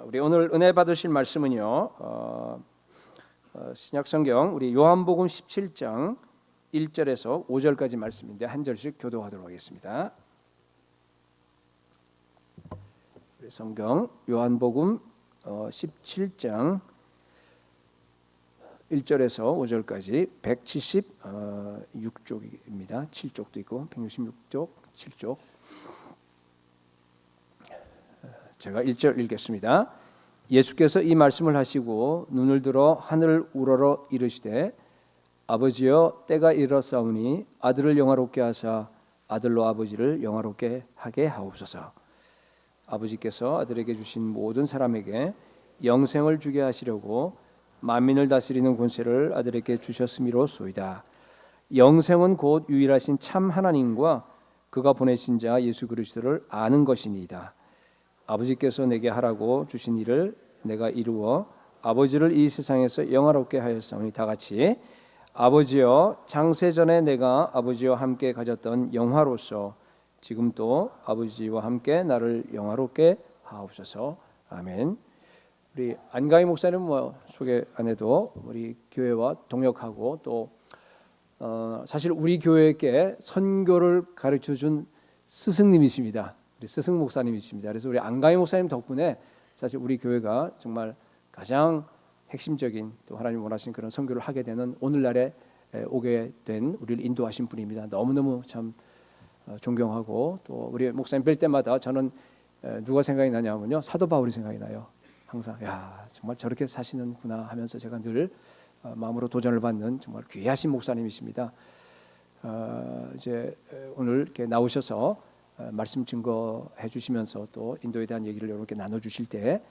우리 오늘 은혜 받으실 말씀은요, 신약성경 우리 요한복음 17장 1절에서 5절까지 말씀인데 한 절씩 교독하도록 하겠습니다. 우리 성경 요한복음 17장 1절에서 5절까지 176쪽입니다. 7쪽도 있고 166쪽, 7쪽. 제가 1절 읽겠습니다. 예수께서 이 말씀을 하시고 눈을 들어 하늘을 우러러 이르시되 아버지여 때가 이르렀사오니 아들을 영화롭게 하사 아들로 아버지를 영화롭게 하게 하옵소서. 아버지께서 아들에게 주신 모든 사람에게 영생을 주게 하시려고 만민을 다스리는 권세를 아들에게 주셨음이로소이다. 영생은 곧 유일하신 참 하나님과 그가 보내신 자 예수 그리스도를 아는 것이니이다. 아버지께서 내게 하라고 주신 일을 내가 이루어 아버지를 이 세상에서 영화롭게 하였사오니 다같이 아버지여 창세전에 내가 아버지와 함께 가졌던 영화로서 지금 또 아버지와 함께 나를 영화롭게 하옵소서. 아멘. 우리 안가희 목사님 소개 안 해도 우리 교회와 동역하고 또 사실 우리 교회에게 선교를 가르쳐준 스승님이십니다. 우리 스승 목사님이십니다. 그래서 우리 안가희 목사님 덕분에 사실 우리 교회가 정말 가장 핵심적인 또 하나님 원하신 그런 선교를 하게 되는 오늘날에 오게 된 우리를 인도하신 분입니다. 너무너무 참 존경하고 또 우리 목사님 뵐 때마다 저는 누가 생각이 나냐면요, 사도 바울이 생각이 나요. 항상 야 정말 저렇게 사시는구나 하면서 제가 늘 마음으로 도전을 받는 정말 귀하신 목사님이십니다. 이제 오늘 이렇게 나오셔서 말씀 증거해 주시면서 또 인도에 대한 얘기를 여러분께 나눠주실 때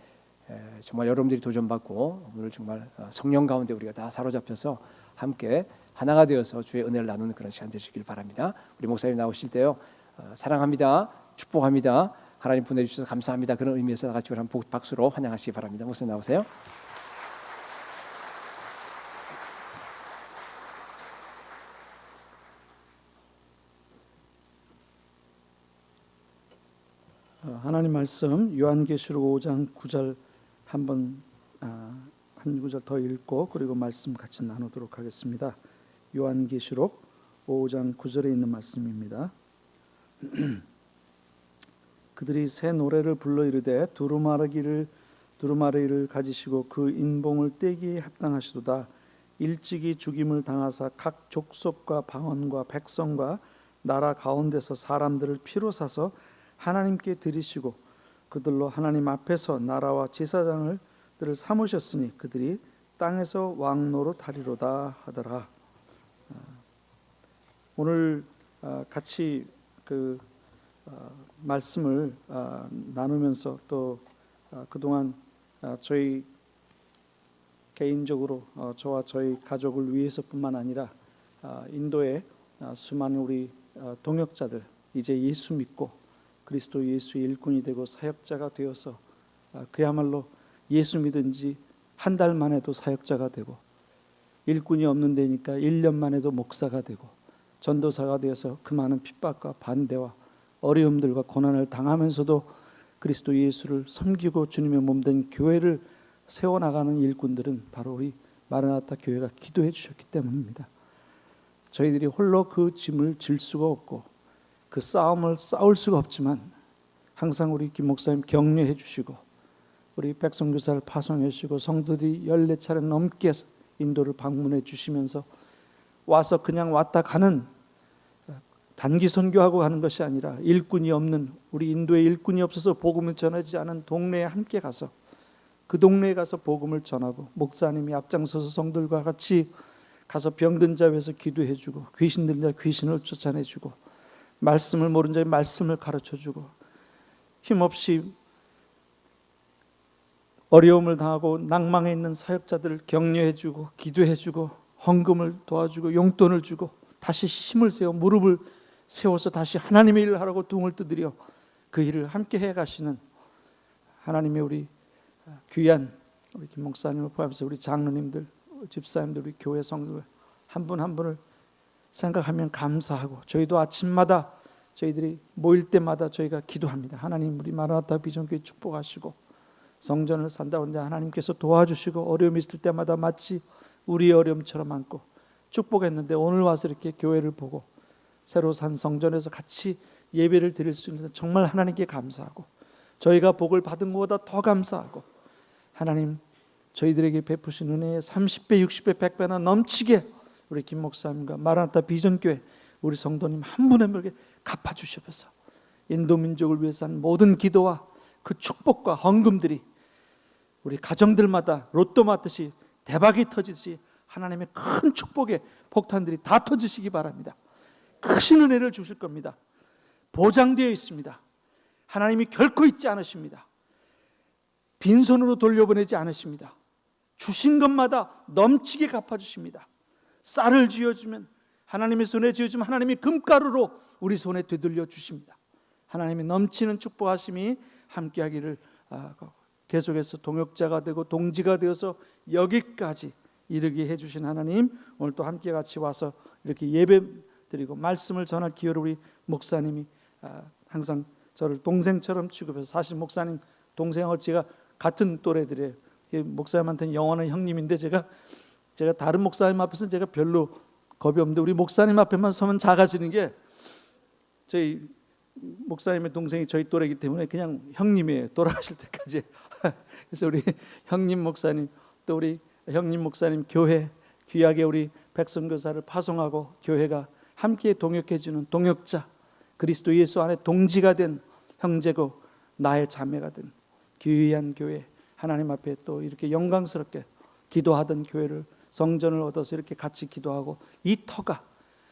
정말 여러분들이 도전받고 오늘 정말 성령 가운데 우리가 다 사로잡혀서 함께 하나가 되어서 주의 은혜를 나누는 그런 시간 되시길 바랍니다. 우리 목사님 나오실 때요, 사랑합니다, 축복합니다, 하나님 보내주셔서 감사합니다, 그런 의미에서 다 같이 한 박수로 환영하시기 바랍니다. 목사님 나오세요. 하나님 말씀 요한계시록 5장 9절 한 구절 더 읽고 그리고 말씀 같이 나누도록 하겠습니다. 요한계시록 5장 9절에 있는 말씀입니다. 그들이 새 노래를 불러 이르되 두루마리를 가지시고 그 인봉을 떼기에 합당하시도다. 일찍이 죽임을 당하사 각 족속과 방언과 백성과 나라 가운데서 사람들을 피로 사서 하나님께 드리시고 그들로 하나님 앞에서 나라와 제사장들을 삼으셨으니 그들이 땅에서 왕노로 타리로다 하더라. 오늘 같이 그 말씀을 나누면서 또 그동안 저희 개인적으로 저와 저희 가족을 위해서뿐만 아니라 인도의 수많은 우리 동역자들 이제 예수 믿고 그리스도 예수의 일꾼이 되고 사역자가 되어서 그야말로 예수 믿은 지 한 달 만에도 사역자가 되고 일꾼이 없는 데니까 1년 만에도 목사가 되고 전도사가 되어서 그 많은 핍박과 반대와 어려움들과 고난을 당하면서도 그리스도 예수를 섬기고 주님의 몸된 교회를 세워나가는 일꾼들은 바로 우리 마르나타 교회가 기도해 주셨기 때문입니다. 저희들이 홀로 그 짐을 질 수가 없고 그 싸움을 싸울 수가 없지만 항상 우리 김 목사님 격려해 주시고 우리 백성교사를 파송해 주시고 성도들이 14차례 넘게 인도를 방문해 주시면서 와서 그냥 왔다 가는 단기 선교하고 가는 것이 아니라 일꾼이 없는 우리 인도에 일꾼이 없어서 복음을 전하지 않은 동네에 함께 가서 그 동네에 가서 복음을 전하고 목사님이 앞장서서 성들과 같이 가서 병든 자 위해서 기도해 주고 귀신 들린 자 귀신을 쫓아내 주고 말씀을 모르는 자의 말씀을 가르쳐주고 힘없이 어려움을 당하고 낭망해 있는 사역자들을 격려해주고 기도해주고 헌금을 도와주고 용돈을 주고 다시 힘을 세워 무릎을 세워서 다시 하나님의 일을 하라고 등을 두드려 그 일을 함께 해가시는 하나님의 우리 귀한 우리 김 목사님을 포함해서 우리 장로님들, 집사님들, 우리 교회 성도들 한 분 한 분을 생각하면 감사하고 저희도 아침마다 저희들이 모일 때마다 저희가 기도합니다. 하나님 우리 마라나타 비전교회 축복하시고 성전을 산다는데 하나님께서 도와주시고 어려움이 있을 때마다 마치 우리의 어려움처럼 안고 축복했는데 오늘 와서 이렇게 교회를 보고 새로 산 성전에서 같이 예배를 드릴 수 있는 정말 하나님께 감사하고 저희가 복을 받은 것보다 더 감사하고 하나님 저희들에게 베푸신 은혜에 30배, 60배, 100배나 넘치게 우리 김 목사님과 마라나타 비전교회 우리 성도님 한 분의 분에게 갚아주시옵소서. 인도 민족을 위해서 한 모든 기도와 그 축복과 헌금들이 우리 가정들마다 로또 맞듯이 대박이 터지듯이 하나님의 큰 축복의 폭탄들이 다 터지시기 바랍니다. 크신 은혜를 주실 겁니다. 보장되어 있습니다. 하나님이 결코 잊지 않으십니다. 빈손으로 돌려보내지 않으십니다. 주신 것마다 넘치게 갚아주십니다. 쌀을 쥐어주면 하나님의 손에 쥐어주면 하나님이 금가루로 우리 손에 되돌려 주십니다. 하나님의 넘치는 축복하심이 함께하기를 계속해서 동역자가 되고 동지가 되어서 여기까지 이르게 해주신 하나님, 오늘 또 함께 같이 와서 이렇게 예배 드리고 말씀을 전할 기회를 우리 목사님이 항상 저를 동생처럼 취급해서, 사실 목사님 동생하고 제가 같은 또래들이에요. 목사님한테는 영원한 형님인데 제가 다른 목사님 앞에서는 제가 별로 겁이 없는데 우리 목사님 앞에만 서면 작아지는 게, 저희 목사님의 동생이 저희 또래이기 때문에 그냥 형님이에요. 돌아가실 때까지. 그래서 우리 형님 목사님, 또 우리 형님 목사님 교회 귀하게 우리 백성교사를 파송하고 교회가 함께 동역해주는 동역자, 그리스도 예수 안에 동지가 된 형제고 나의 자매가 된 귀한 교회, 하나님 앞에 또 이렇게 영광스럽게 기도하던 교회를, 성전을 얻어서 이렇게 같이 기도하고, 이 터가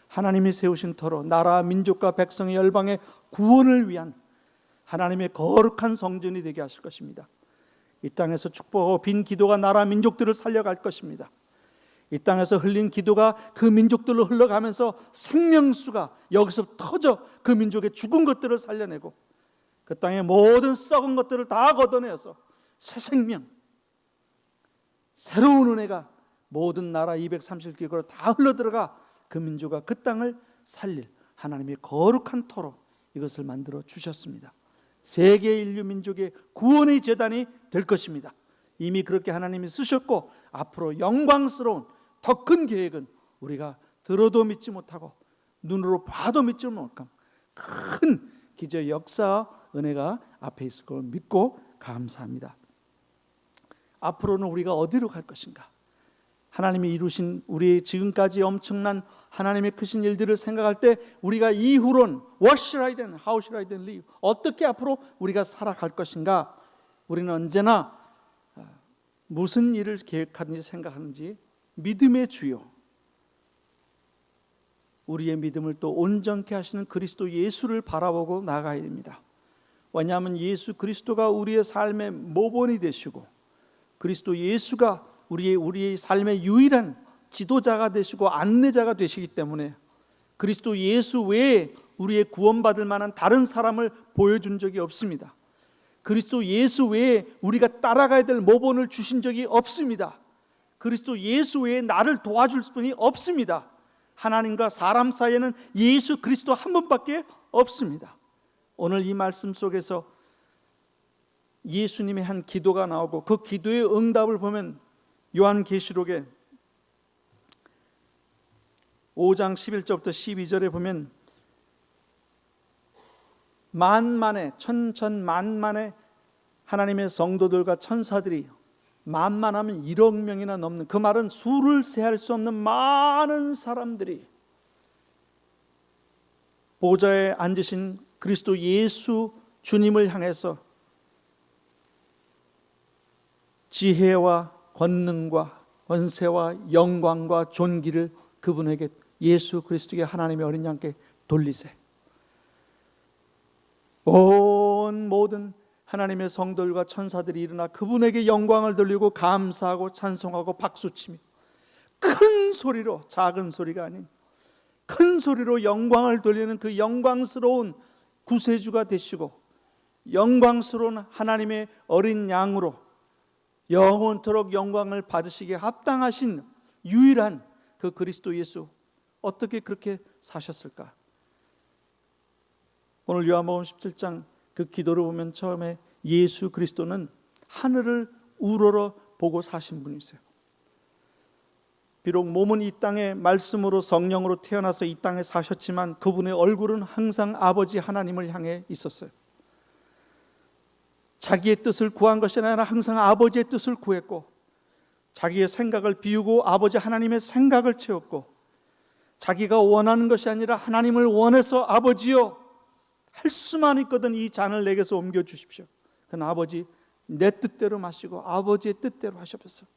하나님이 세우신 터로 나라 민족과 백성의 열방의 구원을 위한 하나님의 거룩한 성전이 되게 하실 것입니다. 이 땅에서 축복하고 빈 기도가 나라 민족들을 살려갈 것입니다. 이 땅에서 흘린 기도가 그 민족들로 흘러가면서 생명수가 여기서 터져 그 민족의 죽은 것들을 살려내고 그 땅의 모든 썩은 것들을 다 걷어내어서 새 생명, 새로운 은혜가 모든 나라 230개국으로 다 흘러들어가 그 민족과 그 땅을 살릴 하나님의 거룩한 터로 이것을 만들어 주셨습니다. 세계 인류 민족의 구원의 재단이 될 것입니다. 이미 그렇게 하나님이 쓰셨고, 앞으로 영광스러운 더 큰 계획은 우리가 들어도 믿지 못하고 눈으로 봐도 믿지 못한 큰 기적, 역사, 은혜가 앞에 있을 걸 믿고 감사합니다. 앞으로는 우리가 어디로 갈 것인가? 하나님이 이루신 우리 지금까지 엄청난 하나님의 크신 일들을 생각할 때 우리가 이후론 What should I then? How should I then live? 어떻게 앞으로 우리가 살아갈 것인가? 우리는 언제나 무슨 일을 계획하는지 생각하는지 믿음의 주요, 우리의 믿음을 또 온전케 하시는 그리스도 예수를 바라보고 나가야 됩니다. 왜냐하면 예수 그리스도가 우리의 삶의 모본이 되시고 그리스도 예수가 우리의 삶의 유일한 지도자가 되시고 안내자가 되시기 때문에 그리스도 예수 외에 우리의 구원받을 만한 다른 사람을 보여준 적이 없습니다. 그리스도 예수 외에 우리가 따라가야 될 모본을 주신 적이 없습니다. 그리스도 예수 외에 나를 도와줄 분이 없습니다. 하나님과 사람 사이에는 예수 그리스도 한 분밖에 없습니다. 오늘 이 말씀 속에서 예수님의 한 기도가 나오고 그 기도의 응답을 보면 요한계시록에 5장 11절부터 12절에 보면 만만의 천천만만의 하나님의 성도들과 천사들이, 만만하면 1억 명이나 넘는, 그 말은 수를 세할 수 없는 많은 사람들이 보좌에 앉으신 그리스도 예수 주님을 향해서 지혜와 권능과 권세와 영광과 존귀를 그분에게, 예수 그리스도의 하나님의 어린 양께 돌리세. 온 모든 하나님의 성도들과 천사들이 일어나 그분에게 영광을 돌리고 감사하고 찬송하고 박수치며 큰 소리로, 작은 소리가 아닌 큰 소리로 영광을 돌리는 그 영광스러운 구세주가 되시고 영광스러운 하나님의 어린 양으로 영원토록 영광을 받으시기에 합당하신 유일한 그 그리스도 예수, 어떻게 그렇게 사셨을까? 오늘 요한복음 17장 그 기도를 보면 처음에 예수 그리스도는 하늘을 우러러 보고 사신 분이세요. 비록 몸은 이 땅에 말씀으로 성령으로 태어나서 이 땅에 사셨지만 그분의 얼굴은 항상 아버지 하나님을 향해 있었어요. 자기의 뜻을 구한 것이 아니라 항상 아버지의 뜻을 구했고, 자기의 생각을 비우고 아버지 하나님의 생각을 채웠고, 자기가 원하는 것이 아니라 하나님을 원해서 아버지여, 할 수만 있거든 이 잔을 내게서 옮겨주십시오. 그는 아버지 내 뜻대로 마시고 아버지의 뜻대로 하셨어요.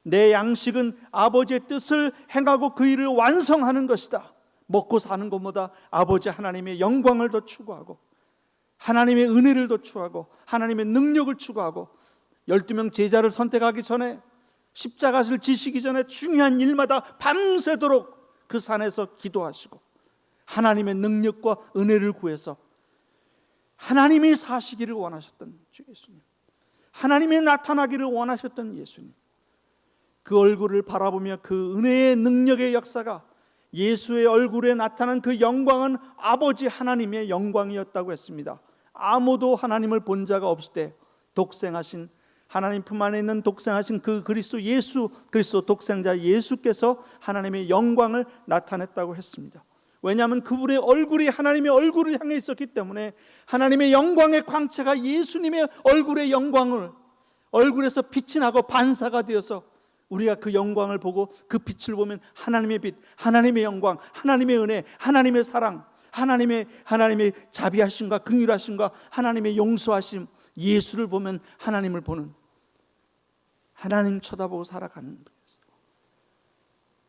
내 양식은 아버지의 뜻을 행하고 그 일을 완성하는 것이다. 먹고 사는 것보다 아버지 하나님의 영광을 더 추구하고, 하나님의 은혜를 더 추구하고, 하나님의 능력을 추구하고, 12명 제자를 선택하기 전에, 십자가를 지시기 전에 중요한 일마다 밤새도록 그 산에서 기도하시고 하나님의 능력과 은혜를 구해서 하나님이 사시기를 원하셨던 주 예수님, 하나님이 나타나기를 원하셨던 예수님, 그 얼굴을 바라보며 그 은혜의 능력의 역사가, 예수의 얼굴에 나타난 그 영광은 아버지 하나님의 영광이었다고 했습니다. 아무도 하나님을 본 자가 없을 때 독생하신, 하나님 품 안에 있는 독생하신 그 그리스도 예수, 그리스도 독생자 예수께서 하나님의 영광을 나타냈다고 했습니다. 왜냐하면 그분의 얼굴이 하나님의 얼굴을 향해 있었기 때문에 하나님의 영광의 광채가 예수님의 얼굴의 영광을, 얼굴에서 빛이 나고 반사가 되어서 우리가 그 영광을 보고 그 빛을 보면 하나님의 빛, 하나님의 영광, 하나님의 은혜, 하나님의 사랑, 하나님의 자비하심과 긍휼하심과 하나님의 용서하심, 예수를 보면 하나님을 보는, 하나님 쳐다보고 살아가는 분이었어요.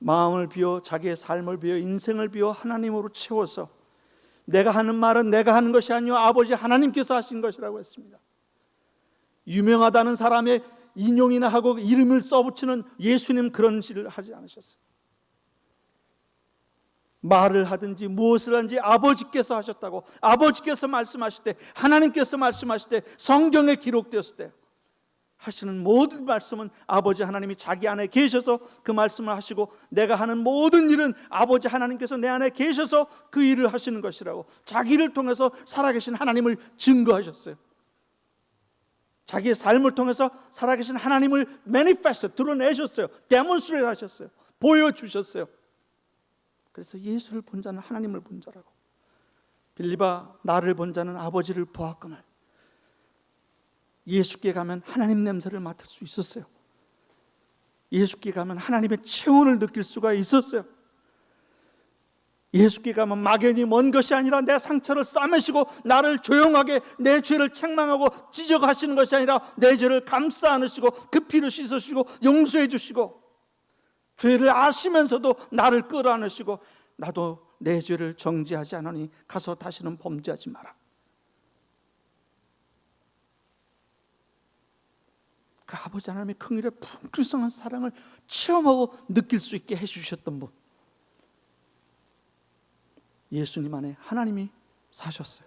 마음을 비워, 자기의 삶을 비워, 인생을 비워 하나님으로 채워서 내가 하는 말은 내가 하는 것이 아니요 아버지 하나님께서 하신 것이라고 했습니다. 유명하다는 사람의 인용이나 하고 이름을 써붙이는 예수님 그런 일을 하지 않으셨어요. 말을 하든지 무엇을 하든지 아버지께서 하셨다고, 아버지께서 말씀하실 때, 하나님께서 말씀하실 때, 성경에 기록되었을 때 하시는 모든 말씀은 아버지 하나님이 자기 안에 계셔서 그 말씀을 하시고, 내가 하는 모든 일은 아버지 하나님께서 내 안에 계셔서 그 일을 하시는 것이라고 자기를 통해서 살아계신 하나님을 증거하셨어요. 자기의 삶을 통해서 살아계신 하나님을 매니페스트, 드러내셨어요. 데몬스트레이트 하셨어요. 보여주셨어요. 그래서 예수를 본 자는 하나님을 본 자라고, 빌립아 나를 본 자는 아버지를 보았거늘. 예수께 가면 하나님 냄새를 맡을 수 있었어요. 예수께 가면 하나님의 체온을 느낄 수가 있었어요. 예수께 가면 막연히 먼 것이 아니라 내 상처를 싸매시고 나를 조용하게 내 죄를 책망하고 지적하시는 것이 아니라 내 죄를 감싸 안으시고 그 피로 씻으시고 용서해 주시고, 죄를 아시면서도 나를 끌어안으시고, 나도 내 죄를 정죄하지 않으니 가서 다시는 범죄하지 마라. 그 아버지 하나님의 긍휼의 풍성한 사랑을 체험하고 느낄 수 있게 해주셨던 분, 예수님 안에 하나님이 사셨어요.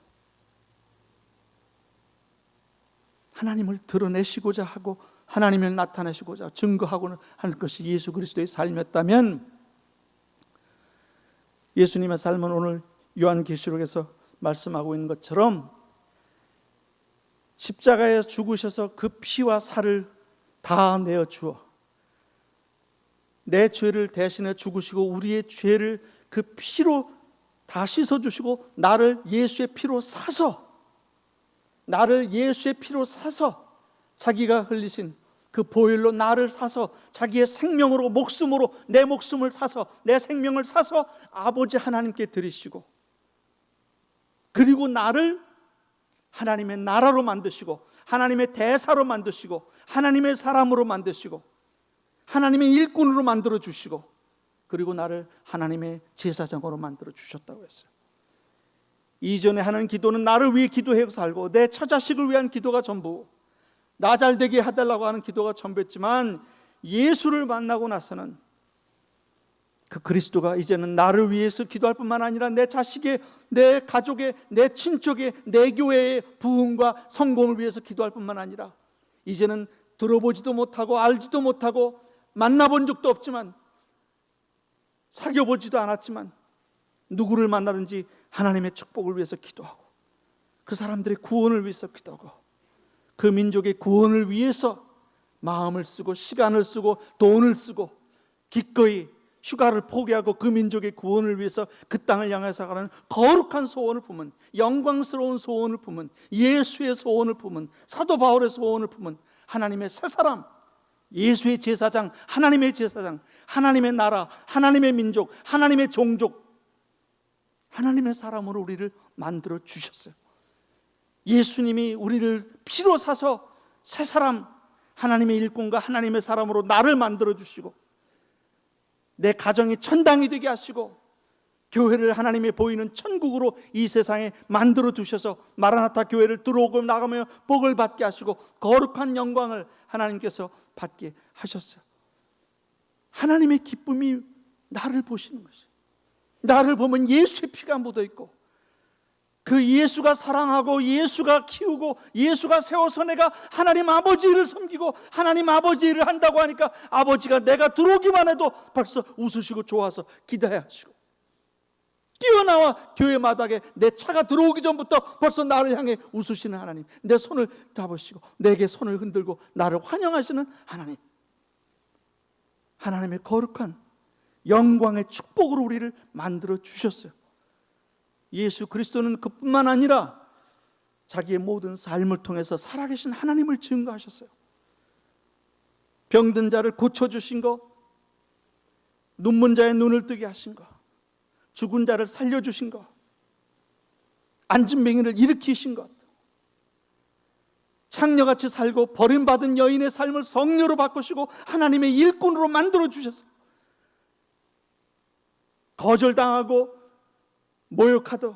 하나님을 드러내시고자 하고 하나님을 나타내시고자 증거하고는 하는 것이 예수 그리스도의 삶이었다면, 예수님의 삶은 오늘 요한계시록에서 말씀하고 있는 것처럼 십자가에 죽으셔서 그 피와 살을 다 내어 주어 내 죄를 대신해 죽으시고 우리의 죄를 그 피로 다 씻어주시고 나를 예수의 피로 사서, 나를 예수의 피로 사서, 자기가 흘리신 그 보혈로 나를 사서 자기의 생명으로, 목숨으로 내 목숨을 사서, 내 생명을 사서 아버지 하나님께 드리시고, 그리고 나를 하나님의 나라로 만드시고 하나님의 대사로 만드시고 하나님의 사람으로 만드시고 하나님의 일꾼으로 만들어 주시고, 그리고 나를 하나님의 제사장으로 만들어 주셨다고 했어요. 이전에 하는 기도는 나를 위해 기도해 살고 내 처자식을 위한 기도가 전부, 나 잘되게 해달라고 하는 기도가 전부였지만, 예수를 만나고 나서는 그 그리스도가 이제는 나를 위해서 기도할 뿐만 아니라 내 자식의, 내 가족의, 내 친척의, 내 교회의 부흥과 성공을 위해서 기도할 뿐만 아니라, 이제는 들어보지도 못하고 알지도 못하고 만나본 적도 없지만 사귀어보지도 않았지만 누구를 만나든지 하나님의 축복을 위해서 기도하고 그 사람들의 구원을 위해서 기도하고 그 민족의 구원을 위해서 마음을 쓰고 시간을 쓰고 돈을 쓰고 기꺼이 휴가를 포기하고 그 민족의 구원을 위해서 그 땅을 향해서 가는 거룩한 소원을 품은, 영광스러운 소원을 품은, 예수의 소원을 품은, 사도 바울의 소원을 품은 하나님의 새 사람, 예수의 제사장, 하나님의 제사장, 하나님의 나라, 하나님의 민족, 하나님의 종족, 하나님의 사람으로 우리를 만들어 주셨어요. 예수님이 우리를 피로 사서 새 사람, 하나님의 일꾼과 하나님의 사람으로 나를 만들어 주시고 내 가정이 천당이 되게 하시고 교회를 하나님의 보이는 천국으로 이 세상에 만들어 두셔서 마라나타 교회를 들어오고 나가며 복을 받게 하시고 거룩한 영광을 하나님께서 받게 하셨어요. 하나님의 기쁨이 나를 보시는 것이에요. 나를 보면 예수의 피가 묻어 있고 그 예수가 사랑하고 예수가 키우고 예수가 세워서 내가 하나님 아버지를 섬기고 하나님 아버지를 한다고 하니까 아버지가 내가 들어오기만 해도 벌써 웃으시고 좋아서 기대하시고 뛰어나와 교회 마당에 내 차가 들어오기 전부터 벌써 나를 향해 웃으시는 하나님, 내 손을 잡으시고 내게 손을 흔들고 나를 환영하시는 하나님, 하나님의 거룩한 영광의 축복으로 우리를 만들어 주셨어요. 예수 그리스도는 그뿐만 아니라 자기의 모든 삶을 통해서 살아계신 하나님을 증거하셨어요. 병든 자를 고쳐주신 것, 눈먼 자의 눈을 뜨게 하신 것, 죽은 자를 살려주신 것, 앉은 맹인을 일으키신 것, 창녀같이 살고 버림받은 여인의 삶을 성녀로 바꾸시고 하나님의 일꾼으로 만들어 주셨어요. 거절당하고 모욕하도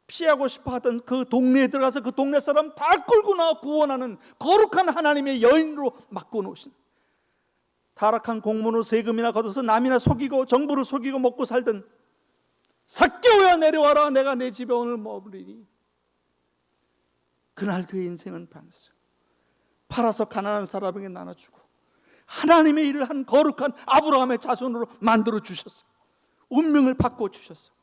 피하고 싶어 하던 그 동네에 들어가서 그 동네 사람 다 끌고 나와 구원하는 거룩한 하나님의 여인으로 바꿔놓으신, 타락한 공무원으로 세금이나 걷어서 남이나 속이고 정부를 속이고 먹고 살던 삭개오야 내려와라, 내가 내 집에 오늘 머무리니. 그날 그의 인생은 변했어요. 팔아서 가난한 사람에게 나눠주고 하나님의 일을 한 거룩한 아브라함의 자손으로 만들어 주셨어요. 운명을 바꿔주셨어요.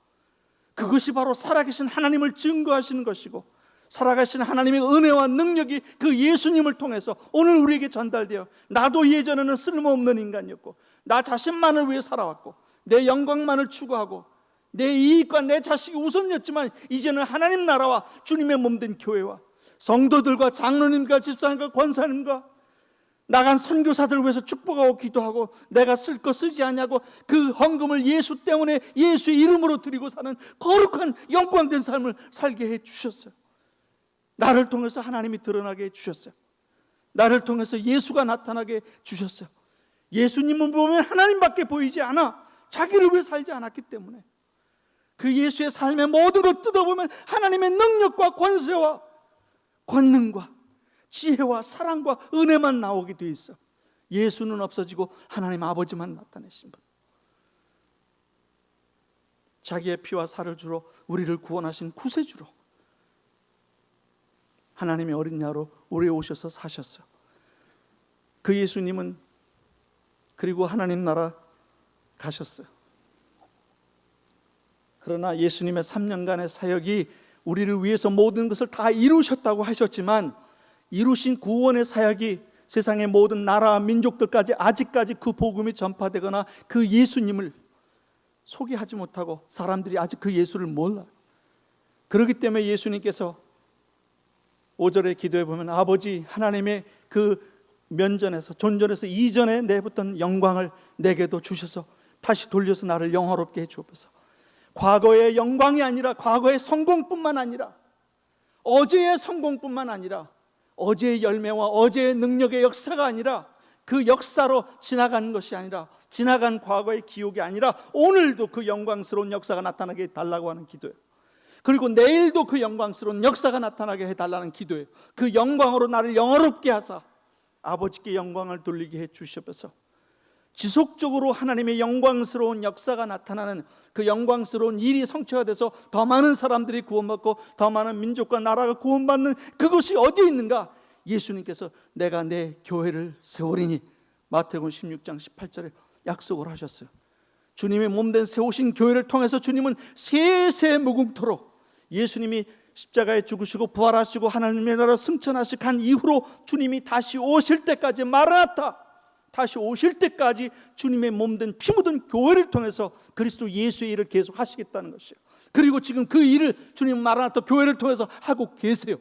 그것이 바로 살아계신 하나님을 증거하시는 것이고 살아계신 하나님의 은혜와 능력이 그 예수님을 통해서 오늘 우리에게 전달되어, 나도 예전에는 쓸모없는 인간이었고 나 자신만을 위해 살아왔고 내 영광만을 추구하고 내 이익과 내 자식이 우선이었지만 이제는 하나님 나라와 주님의 몸된 교회와 성도들과 장로님과 집사님과 권사님과 나간 선교사들을 위해서 축복하고 기도하고 내가 쓸 거 쓰지 않냐고 그 헌금을 예수 때문에 예수의 이름으로 드리고 사는 거룩한 영광된 삶을 살게 해주셨어요. 나를 통해서 하나님이 드러나게 해주셨어요. 나를 통해서 예수가 나타나게 해주셨어요. 예수님은 보면 하나님밖에 보이지 않아. 자기를 위해 살지 않았기 때문에 그 예수의 삶의 모든 것 뜯어보면 하나님의 능력과 권세와 권능과 지혜와 사랑과 은혜만 나오게 돼 있어. 예수는 없어지고 하나님 아버지만 나타내신 분, 자기의 피와 살을 주로 우리를 구원하신 구세주로 하나님의 어린 양으로 우리에 오셔서 사셨어요. 그 예수님은 그리고 하나님 나라 가셨어요. 그러나 예수님의 3년간의 사역이 우리를 위해서 모든 것을 다 이루셨다고 하셨지만 이루신 구원의 사역이 세상의 모든 나라와 민족들까지 아직까지 그 복음이 전파되거나 그 예수님을 소개하지 못하고 사람들이 아직 그 예수를 몰라요. 그렇기 때문에 예수님께서 5절의 기도에 보면 아버지 하나님의 그 면전에서 존전에서 이전에 내붙던 영광을 내게도 주셔서 다시 돌려서 나를 영화롭게 해 주옵소서. 과거의 영광이 아니라 과거의 성공뿐만 아니라 어제의 성공뿐만 아니라 어제의 열매와 어제의 능력의 역사가 아니라 그 역사로 지나간 것이 아니라 지나간 과거의 기억이 아니라 오늘도 그 영광스러운 역사가 나타나게 해달라고 하는 기도예요. 그리고 내일도 그 영광스러운 역사가 나타나게 해달라는 기도예요. 그 영광으로 나를 영화롭게 하사 아버지께 영광을 돌리게 해주시옵소서. 지속적으로 하나님의 영광스러운 역사가 나타나는 그 영광스러운 일이 성취가 돼서 더 많은 사람들이 구원받고 더 많은 민족과 나라가 구원받는 그것이 어디에 있는가? 예수님께서 내가 내 교회를 세우리니 마태복음 16장 18절에 약속을 하셨어요. 주님의 몸된 세우신 교회를 통해서 주님은 세세 무궁토록 예수님이 십자가에 죽으시고 부활하시고 하나님의 나라 승천하시고 간 이후로 주님이 다시 오실 때까지, 마라나타, 다시 오실 때까지 주님의 몸된 피 묻은 교회를 통해서 그리스도 예수의 일을 계속 하시겠다는 것이에요. 그리고 지금 그 일을 주님 마라나타 교회를 통해서 하고 계세요.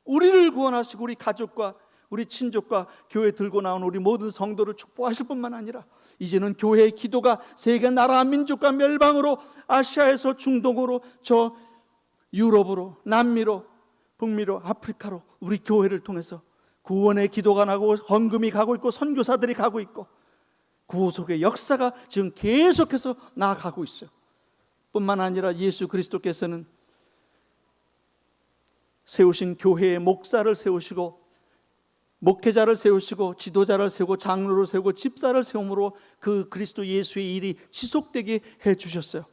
우리를 구원하시고 우리 가족과 우리 친족과 교회 들고 나온 우리 모든 성도를 축복하실 뿐만 아니라 이제는 교회의 기도가 세계 나라 민족과 멸방으로, 아시아에서 중동으로, 저 유럽으로, 남미로, 북미로, 아프리카로 우리 교회를 통해서 구원의 기도가 나고 헌금이 가고 있고 선교사들이 가고 있고 구속의 역사가 지금 계속해서 나아가고 있어요. 뿐만 아니라 예수 그리스도께서는 세우신 교회의 목사를 세우시고 목회자를 세우시고 지도자를 세우고 장로를 세우고 집사를 세움으로 그 그리스도 예수의 일이 지속되게 해주셨어요.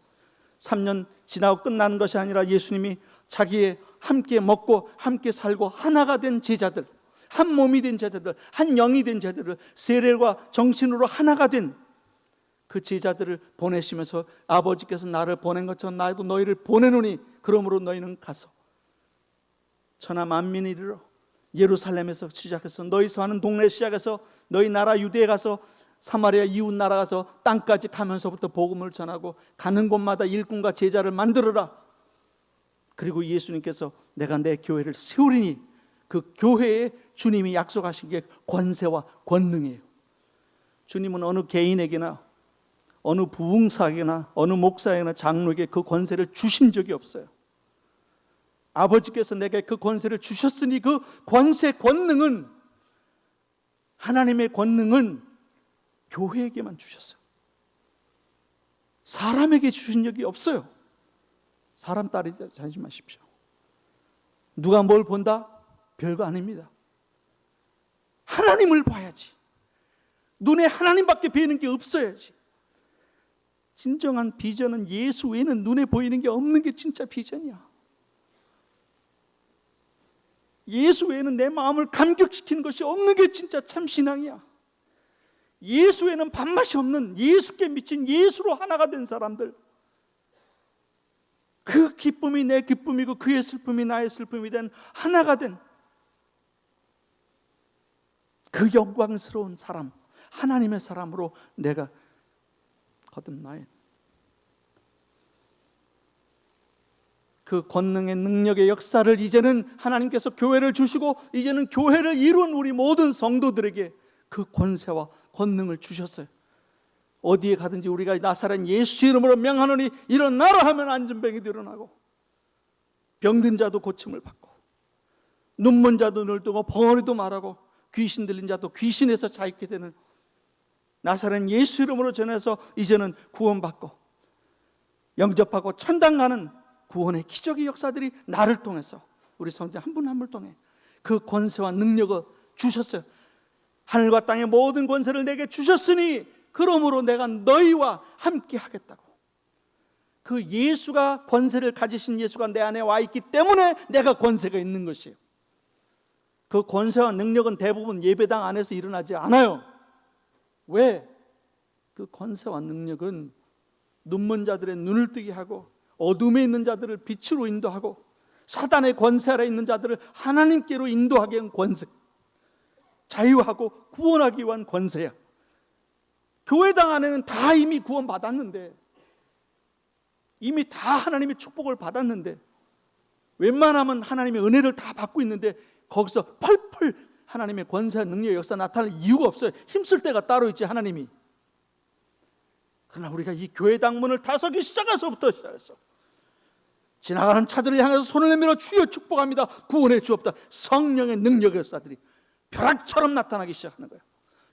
3년 지나고 끝나는 것이 아니라 예수님이 자기의 함께 먹고 함께 살고 하나가 된 제자들, 한 몸이 된 제자들, 한 영이 된 제자들, 세례와 정신으로 하나가 된 그 제자들을 보내시면서 아버지께서 나를 보낸 것처럼 나도 너희를 보내노니 그러므로 너희는 가서 천하 만민에 이르러 예루살렘에서 시작해서 너희 사는 동네 시작해서 너희 나라 유대에 가서 사마리아 이웃 나라 가서 땅까지 가면서부터 복음을 전하고 가는 곳마다 일꾼과 제자를 만들어라. 그리고 예수님께서 내가 내 교회를 세우리니 그 교회에 주님이 약속하신 게 권세와 권능이에요. 주님은 어느 개인에게나 어느 부흥사에게나 어느 목사에게나 장로에게 그 권세를 주신 적이 없어요. 아버지께서 내게 그 권세를 주셨으니 그 권세, 권능은, 하나님의 권능은 교회에게만 주셨어요. 사람에게 주신 적이 없어요. 사람 따르지 마십시오. 누가 뭘 본다? 별거 아닙니다. 하나님을 봐야지. 눈에 하나님밖에 보이는 게 없어야지. 진정한 비전은 예수 외에는 눈에 보이는 게 없는 게 진짜 비전이야. 예수 외에는 내 마음을 감격시키는 것이 없는 게 진짜 참 신앙이야. 예수 외에는 밥맛이 없는, 예수께 미친, 예수로 하나가 된 사람들, 그 기쁨이 내 기쁨이고 그의 슬픔이 나의 슬픔이 된, 하나가 된 그 영광스러운 사람, 하나님의 사람으로 내가 거듭나야. 그 권능의 능력의 역사를 이제는 하나님께서 교회를 주시고 이제는 교회를 이룬 우리 모든 성도들에게 그 권세와 권능을 주셨어요. 어디에 가든지 우리가 나사렛 예수 이름으로 명하노니 일어나라 하면 안전병이 일어나고, 병든 자도 고침을 받고, 눈먼 자도 눈을 뜨고 벙어리도 말하고, 귀신 들린 자도 귀신에서 자유케 되는 나사렛 예수 이름으로 전해서 이제는 구원받고 영접하고 천당 가는 구원의 기적의 역사들이 나를 통해서, 우리 성도 한 분 한 분을 통해 그 권세와 능력을 주셨어요. 하늘과 땅의 모든 권세를 내게 주셨으니 그러므로 내가 너희와 함께 하겠다고. 그 예수가, 권세를 가지신 예수가 내 안에 와 있기 때문에 내가 권세가 있는 것이에요. 그 권세와 능력은 대부분 예배당 안에서 일어나지 않아요. 왜? 그 권세와 능력은 눈먼 자들의 눈을 뜨게 하고 어둠에 있는 자들을 빛으로 인도하고 사단의 권세 아래 있는 자들을 하나님께로 인도하게 한 권세, 자유하고 구원하기 위한 권세야. 교회당 안에는 다 이미 구원받았는데, 이미 다 하나님의 축복을 받았는데, 웬만하면 하나님의 은혜를 다 받고 있는데 거기서 펄펄 하나님의 권세와 능력의 역사 나타날 이유가 없어요. 힘쓸 때가 따로 있지 하나님이. 그러나 우리가 이 교회당 문을 타서기 시작해서부터 시작해서 지나가는 차들을 향해서 손을 내밀어 주여 축복합니다, 구원해 주옵다, 성령의 능력의 역사들이 벼락처럼 나타나기 시작하는 거예요.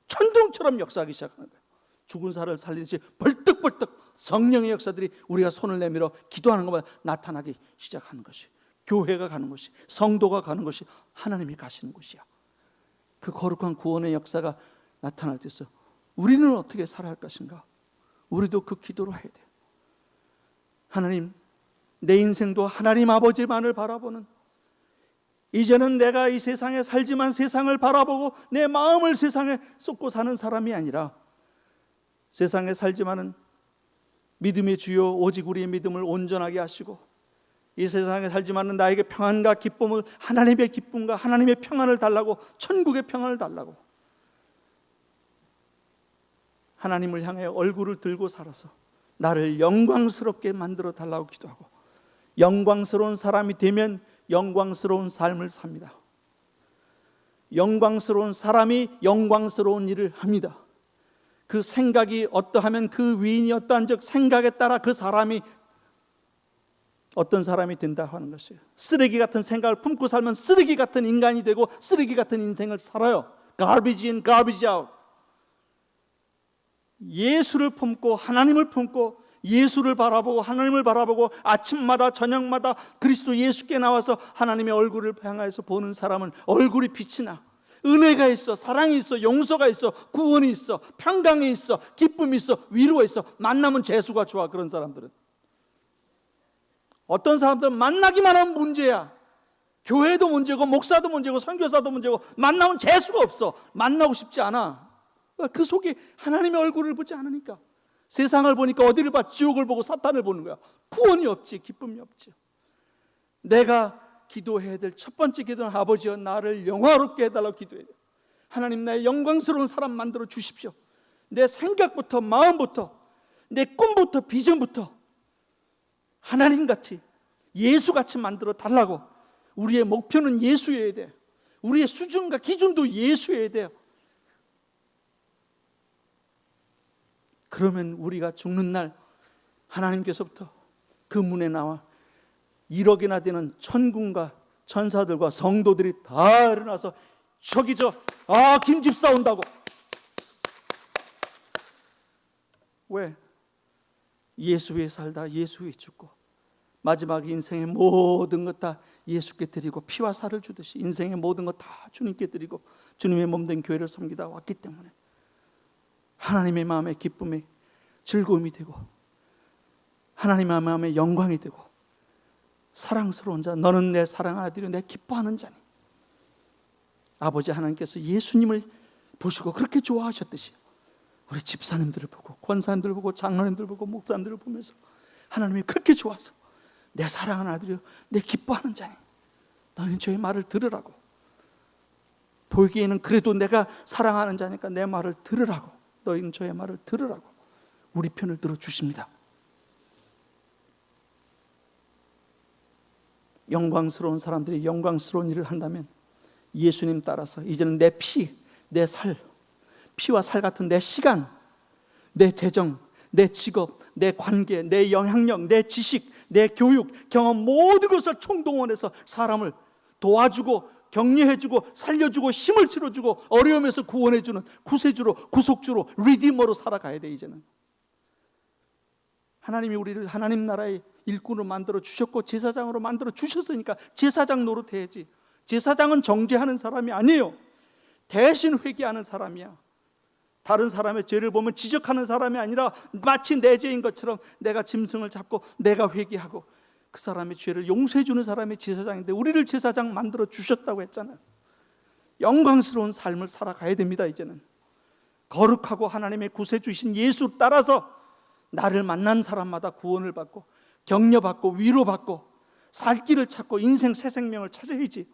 천둥처럼 역사하기 시작하는 거예요. 죽은 사람을 살리듯이 벌떡벌떡 성령의 역사들이 우리가 손을 내밀어 기도하는 것마다 나타나기 시작하는 것이, 교회가 가는 것이, 성도가 가는 것이, 하나님이 가시는 곳이야. 그 거룩한 구원의 역사가 나타날 때 있어. 우리는 어떻게 살아야 할 것인가? 우리도 그 기도로 해야 돼요. 하나님, 내 인생도 하나님 아버지만을 바라보는, 이제는 내가 이 세상에 살지만 세상을 바라보고 내 마음을 세상에 쏟고 사는 사람이 아니라, 세상에 살지만은 믿음의 주요 오직 우리의 믿음을 온전하게 하시고 이 세상에 살지만 나에게 평안과 기쁨을, 하나님의 기쁨과 하나님의 평안을 달라고, 천국의 평안을 달라고 하나님을 향해 얼굴을 들고 살아서 나를 영광스럽게 만들어 달라고 기도하고, 영광스러운 사람이 되면 영광스러운 삶을 삽니다. 영광스러운 사람이 영광스러운 일을 합니다. 그 생각이 어떠하면 그 위인이 어떠한 즉 생각에 따라 그 사람이 어떤 사람이 된다 하는 것이에요. 쓰레기 같은 생각을 품고 살면 쓰레기 같은 인간이 되고 쓰레기 같은 인생을 살아요. Garbage in, garbage out. 예수를 품고 하나님을 품고 예수를 바라보고 하나님을 바라보고 아침마다 저녁마다 그리스도 예수께 나와서 하나님의 얼굴을 향해서 보는 사람은 얼굴이 빛이 나. 은혜가 있어, 사랑이 있어, 용서가 있어, 구원이 있어, 평강이 있어, 기쁨이 있어, 위로가 있어. 만나면 재수가 좋아. 그런 사람들은. 어떤 사람들은 만나기만 하면 문제야. 교회도 문제고 목사도 문제고 선교사도 문제고 만나면 재수가 없어. 만나고 싶지 않아. 그 속에 하나님의 얼굴을 보지 않으니까. 세상을 보니까 어디를 봐? 지옥을 보고 사탄을 보는 거야. 구원이 없지, 기쁨이 없지. 내가 기도해야 될 첫 번째 기도는 아버지여 나를 영화롭게 해달라고 기도해야 돼. 하나님 나의 영광스러운 사람 만들어 주십시오. 내 생각부터 마음부터 내 꿈부터 비전부터 하나님같이 예수같이 만들어 달라고. 우리의 목표는 예수여야 돼. 우리의 수준과 기준도 예수여야 돼요. 그러면 우리가 죽는 날 하나님께서부터 그 문에 나와 1억이나 되는 천군과 천사들과 성도들이 다 일어나서 저기 김집사 온다고. 왜? 예수 위에 살다 예수 위에 죽고 마지막 인생의 모든 것 다 예수께 드리고 피와 살을 주듯이 인생의 모든 것 다 주님께 드리고 주님의 몸된 교회를 섬기다 왔기 때문에 하나님의 마음에 기쁨이 즐거움이 되고 하나님의 마음에 영광이 되고 사랑스러운 자 너는 내 사랑하는 아들이요 내 기뻐하는 자니. 아버지 하나님께서 예수님을 보시고 그렇게 좋아하셨듯이 우리 집사님들을 보고 권사님들을 보고 장로님들을 보고 목사님들을 보면서 하나님이 그렇게 좋아서 내 사랑하는 아들이요 내 기뻐하는 자니 너는 저의 말을 들으라고. 보기에는 그래도 내가 사랑하는 자니까 내 말을 들으라고. 너희는 저의 말을 들으라고 우리 편을 들어주십니다. 영광스러운 사람들이 영광스러운 일을 한다면 예수님 따라서 이제는 내 피, 내 살, 피와 살 같은 내 시간, 내 재정, 내 직업, 내 관계, 내 영향력, 내 지식, 내 교육, 경험 모든 것을 총동원해서 사람을 도와주고 격려해주고 살려주고 힘을 실어주고 어려움에서 구원해주는 구세주로 구속주로 리디머로 살아가야 돼. 이제는 하나님이 우리를 하나님 나라의 일꾼으로 만들어 주셨고 제사장으로 만들어 주셨으니까 제사장 노릇해야지. 제사장은 정죄하는 사람이 아니에요. 대신 회개하는 사람이야. 다른 사람의 죄를 보면 지적하는 사람이 아니라 마치 내 죄인 것처럼 내가 짐승을 잡고 내가 회개하고 그 사람의 죄를 용서해 주는 사람이 제사장인데 우리를 제사장 만들어 주셨다고 했잖아요. 영광스러운 삶을 살아가야 됩니다. 이제는 거룩하고 하나님의 구세주이신 예수 따라서 나를 만난 사람마다 구원을 받고 격려받고 위로받고 살 길을 찾고 인생 새 생명을 찾아야지.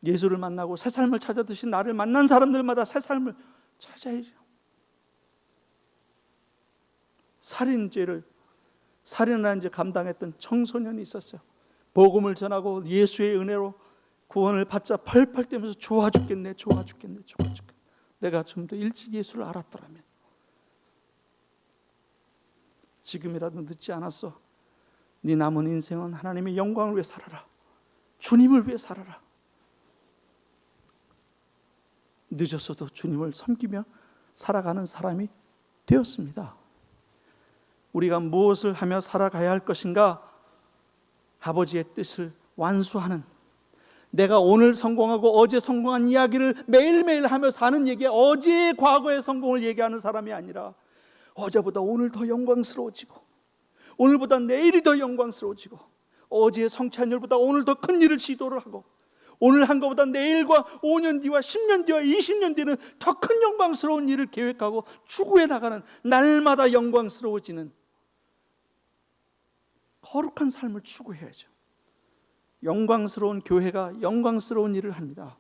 예수를 만나고 새 삶을 찾아듯이 나를 만난 사람들마다 새 삶을 찾아야죠. 살인하는 죄 감당했던 청소년이 있었어요. 복음을 전하고 예수의 은혜로 구원을 받자 펄펄 뛰면서 좋아 죽겠네. 내가 좀 더 일찍 예수를 알았더라면. 지금이라도 늦지 않았어. 네 남은 인생은 하나님의 영광을 위해 살아라. 주님을 위해 살아라. 늦었어도 주님을 섬기며 살아가는 사람이 되었습니다. 우리가 무엇을 하며 살아가야 할 것인가? 아버지의 뜻을 완수하는, 내가 오늘 성공하고 어제 성공한 이야기를 매일매일 하며 사는 얘기, 어제의 과거의 성공을 얘기하는 사람이 아니라 어제보다 오늘 더 영광스러워지고 오늘보다 내일이 더 영광스러워지고 어제의 성취한 일보다 오늘 더 큰 일을 시도를 하고 오늘 한 것보다 내일과 5년 뒤와 10년 뒤와 20년 뒤는 더 큰 영광스러운 일을 계획하고 추구해 나가는, 날마다 영광스러워지는 거룩한 삶을 추구해야죠. 영광스러운 교회가 영광스러운 일을 합니다.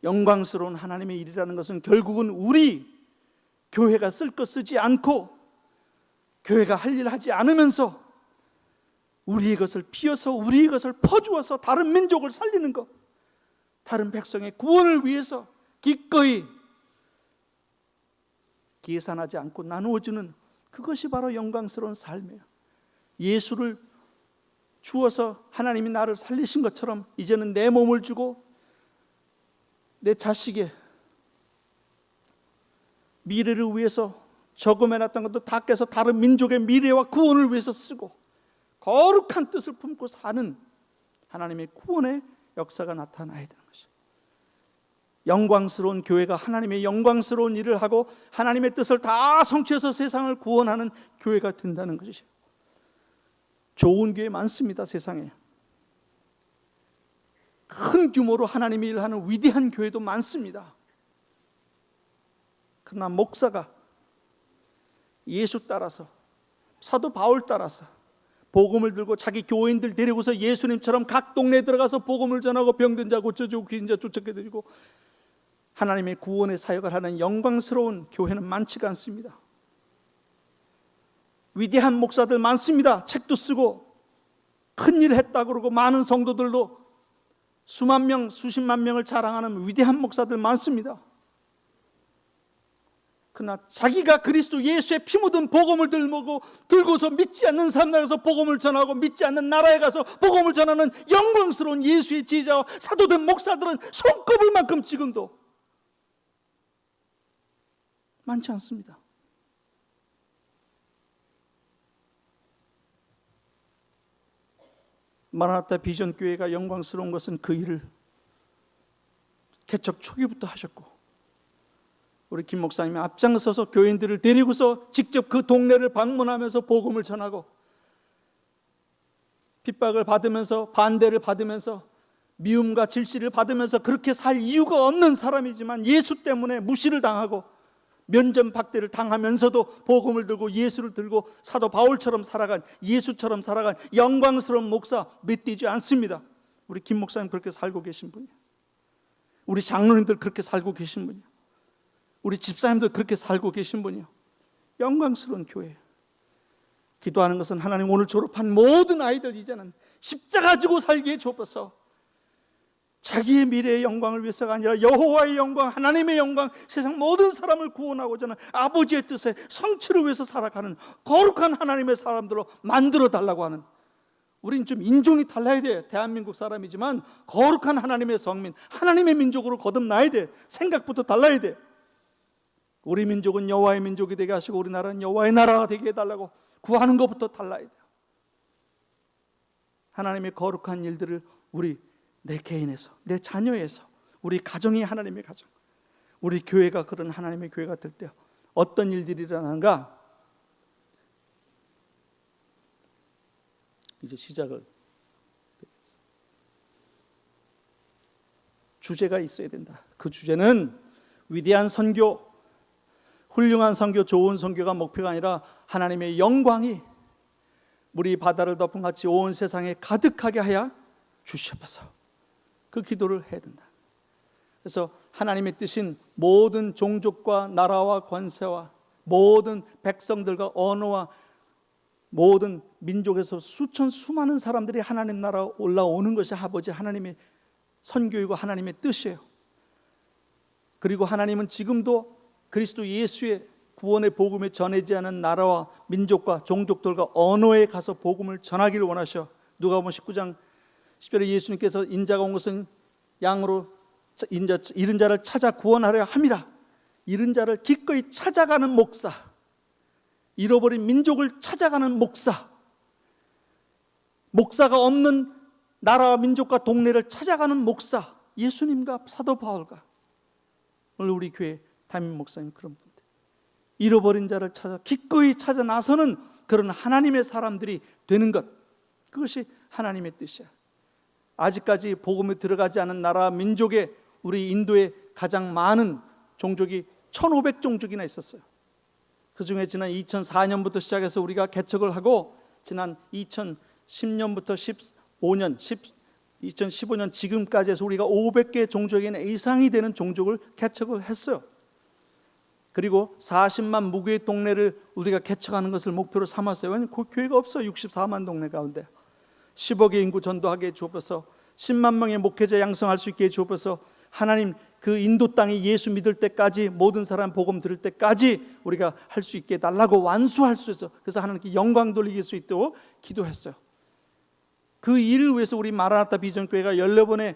영광스러운 하나님의 일이라는 것은 결국은 우리 교회가 쓸 것 쓰지 않고 교회가 할 일 하지 않으면서 우리의 것을 피워서 우리의 것을 퍼주어서 다른 민족을 살리는 것, 다른 백성의 구원을 위해서 기꺼이 계산하지 않고 나누어주는 그것이 바로 영광스러운 삶이에요. 예수를 주어서 하나님이 나를 살리신 것처럼 이제는 내 몸을 주고 내 자식의 미래를 위해서 저금해놨던 것도 다 깨서 다른 민족의 미래와 구원을 위해서 쓰고 거룩한 뜻을 품고 사는 하나님의 구원의 역사가 나타나야 되는 것이죠. 영광스러운 교회가 하나님의 영광스러운 일을 하고 하나님의 뜻을 다 성취해서 세상을 구원하는 교회가 된다는 것이죠. 좋은 교회 많습니다. 세상에 큰 규모로 하나님의 일을 하는 위대한 교회도 많습니다. 그러나 목사가 예수 따라서, 사도 바울 따라서 복음을 들고 자기 교인들 데리고서 예수님처럼 각 동네에 들어가서 복음을 전하고 병든 자 고쳐주고 귀신 자 쫓게 드리고 하나님의 구원의 사역을 하는 영광스러운 교회는 많지가 않습니다. 위대한 목사들 많습니다. 책도 쓰고 큰일 했다 그러고 많은 성도들도 수만 명, 수십만 명을 자랑하는 위대한 목사들 많습니다. 그러나 자기가 그리스도 예수의 피 묻은 복음을 들고서 믿지 않는 사람들 가서 복음을 전하고 믿지 않는 나라에 가서 복음을 전하는 영광스러운 예수의 제자와 사도된 목사들은 손꼽을 만큼 지금도 많지 않습니다. 마라나타 비전 교회가 영광스러운 것은 그 일을 개척 초기부터 하셨고 우리 김 목사님이 앞장서서 교인들을 데리고서 직접 그 동네를 방문하면서 복음을 전하고 핍박을 받으면서 반대를 받으면서 미움과 질시를 받으면서 그렇게 살 이유가 없는 사람이지만 예수 때문에 무시를 당하고 면전박대를 당하면서도 복음을 들고 예수를 들고 사도 바울처럼 살아간, 예수처럼 살아간 영광스러운 목사 믿기지 않습니다. 우리 김 목사님 그렇게 살고 계신 분이에요. 우리 장로님들 그렇게 살고 계신 분이에요. 우리 집사님들 그렇게 살고 계신 분이에요. 영광스러운 교회. 기도하는 것은 하나님 오늘 졸업한 모든 아이들 이제는 십자가 지고 살기에 주옵소서. 자기의 미래의 영광을 위해서가 아니라 여호와의 영광, 하나님의 영광, 세상 모든 사람을 구원하고자 하는 아버지의 뜻에 성취를 위해서 살아가는 거룩한 하나님의 사람들로 만들어 달라고 하는, 우린 좀 인종이 달라야 돼. 대한민국 사람이지만 거룩한 하나님의 성민, 하나님의 민족으로 거듭나야 돼. 생각부터 달라야 돼. 우리 민족은 여호와의 민족이 되게 하시고 우리나라는 여호와의 나라가 되게 해달라고 구하는 것부터 달라야 돼요. 하나님의 거룩한 일들을 우리 내 개인에서, 내 자녀에서, 우리 가정이 하나님의 가정, 우리 교회가 그런 하나님의 교회가 될 때 어떤 일들이 일어나는가? 이제 시작을 되겠어요. 주제가 있어야 된다. 그 주제는 위대한 선교, 훌륭한 선교, 좋은 선교가 목표가 아니라 하나님의 영광이 물이 바다를 덮은 같이 온 세상에 가득하게 하여 주시옵소서. 그 기도를 해야 된다. 그래서 하나님의 뜻인 모든 종족과 나라와 권세와 모든 백성들과 언어와 모든 민족에서 수천 수많은 사람들이 하나님 나라 올라오는 것이 아버지 하나님의 선교이고 하나님의 뜻이에요. 그리고 하나님은 지금도 그리스도 예수의 구원의 복음을 전하지 않은 나라와 민족과 종족들과 언어에 가서 복음을 전하기를 원하셔. 누가복음 19장 10절에 예수님께서 인자가 온 것은 양으로 잃은 자를 찾아 구원하려 함이라. 잃은 자를 기꺼이 찾아가는 목사, 잃어버린 민족을 찾아가는 목사, 목사가 없는 나라와 민족과 동네를 찾아가는 목사, 예수님과 사도 바울과 오늘 우리 교회 담임 목사님 그런 분들, 잃어버린 자를 찾아 기꺼이 찾아 나서는 그런 하나님의 사람들이 되는 것, 그것이 하나님의 뜻이야. 아직까지 복음에 들어가지 않은 나라 민족에 우리 인도에 가장 많은 종족이 1500종족이나 있었어요. 그 중에 지난 2004년부터 시작해서 우리가 개척을 하고 지난 2010년부터 15년, 2015년 지금까지 해서 우리가 500개 종족에 이상이 되는 종족을 개척을 했어요. 그리고 40만 무교의 동네를 우리가 개척하는 것을 목표로 삼았어요. 왜냐하면 그 교회가 없어요. 64만 동네 가운데 10억의 인구 전도하게 해 주옵소서. 10만 명의 목회자 양성할 수 있게 해 주옵소서. 하나님, 그 인도 땅에 예수 믿을 때까지, 모든 사람 복음 들을 때까지 우리가 할 수 있게 해달라고, 완수할 수 있어. 그래서 하나님께 영광 돌리길 수 있도록 기도했어요. 그 일을 위해서 우리 마라나타 비전교회가 14번의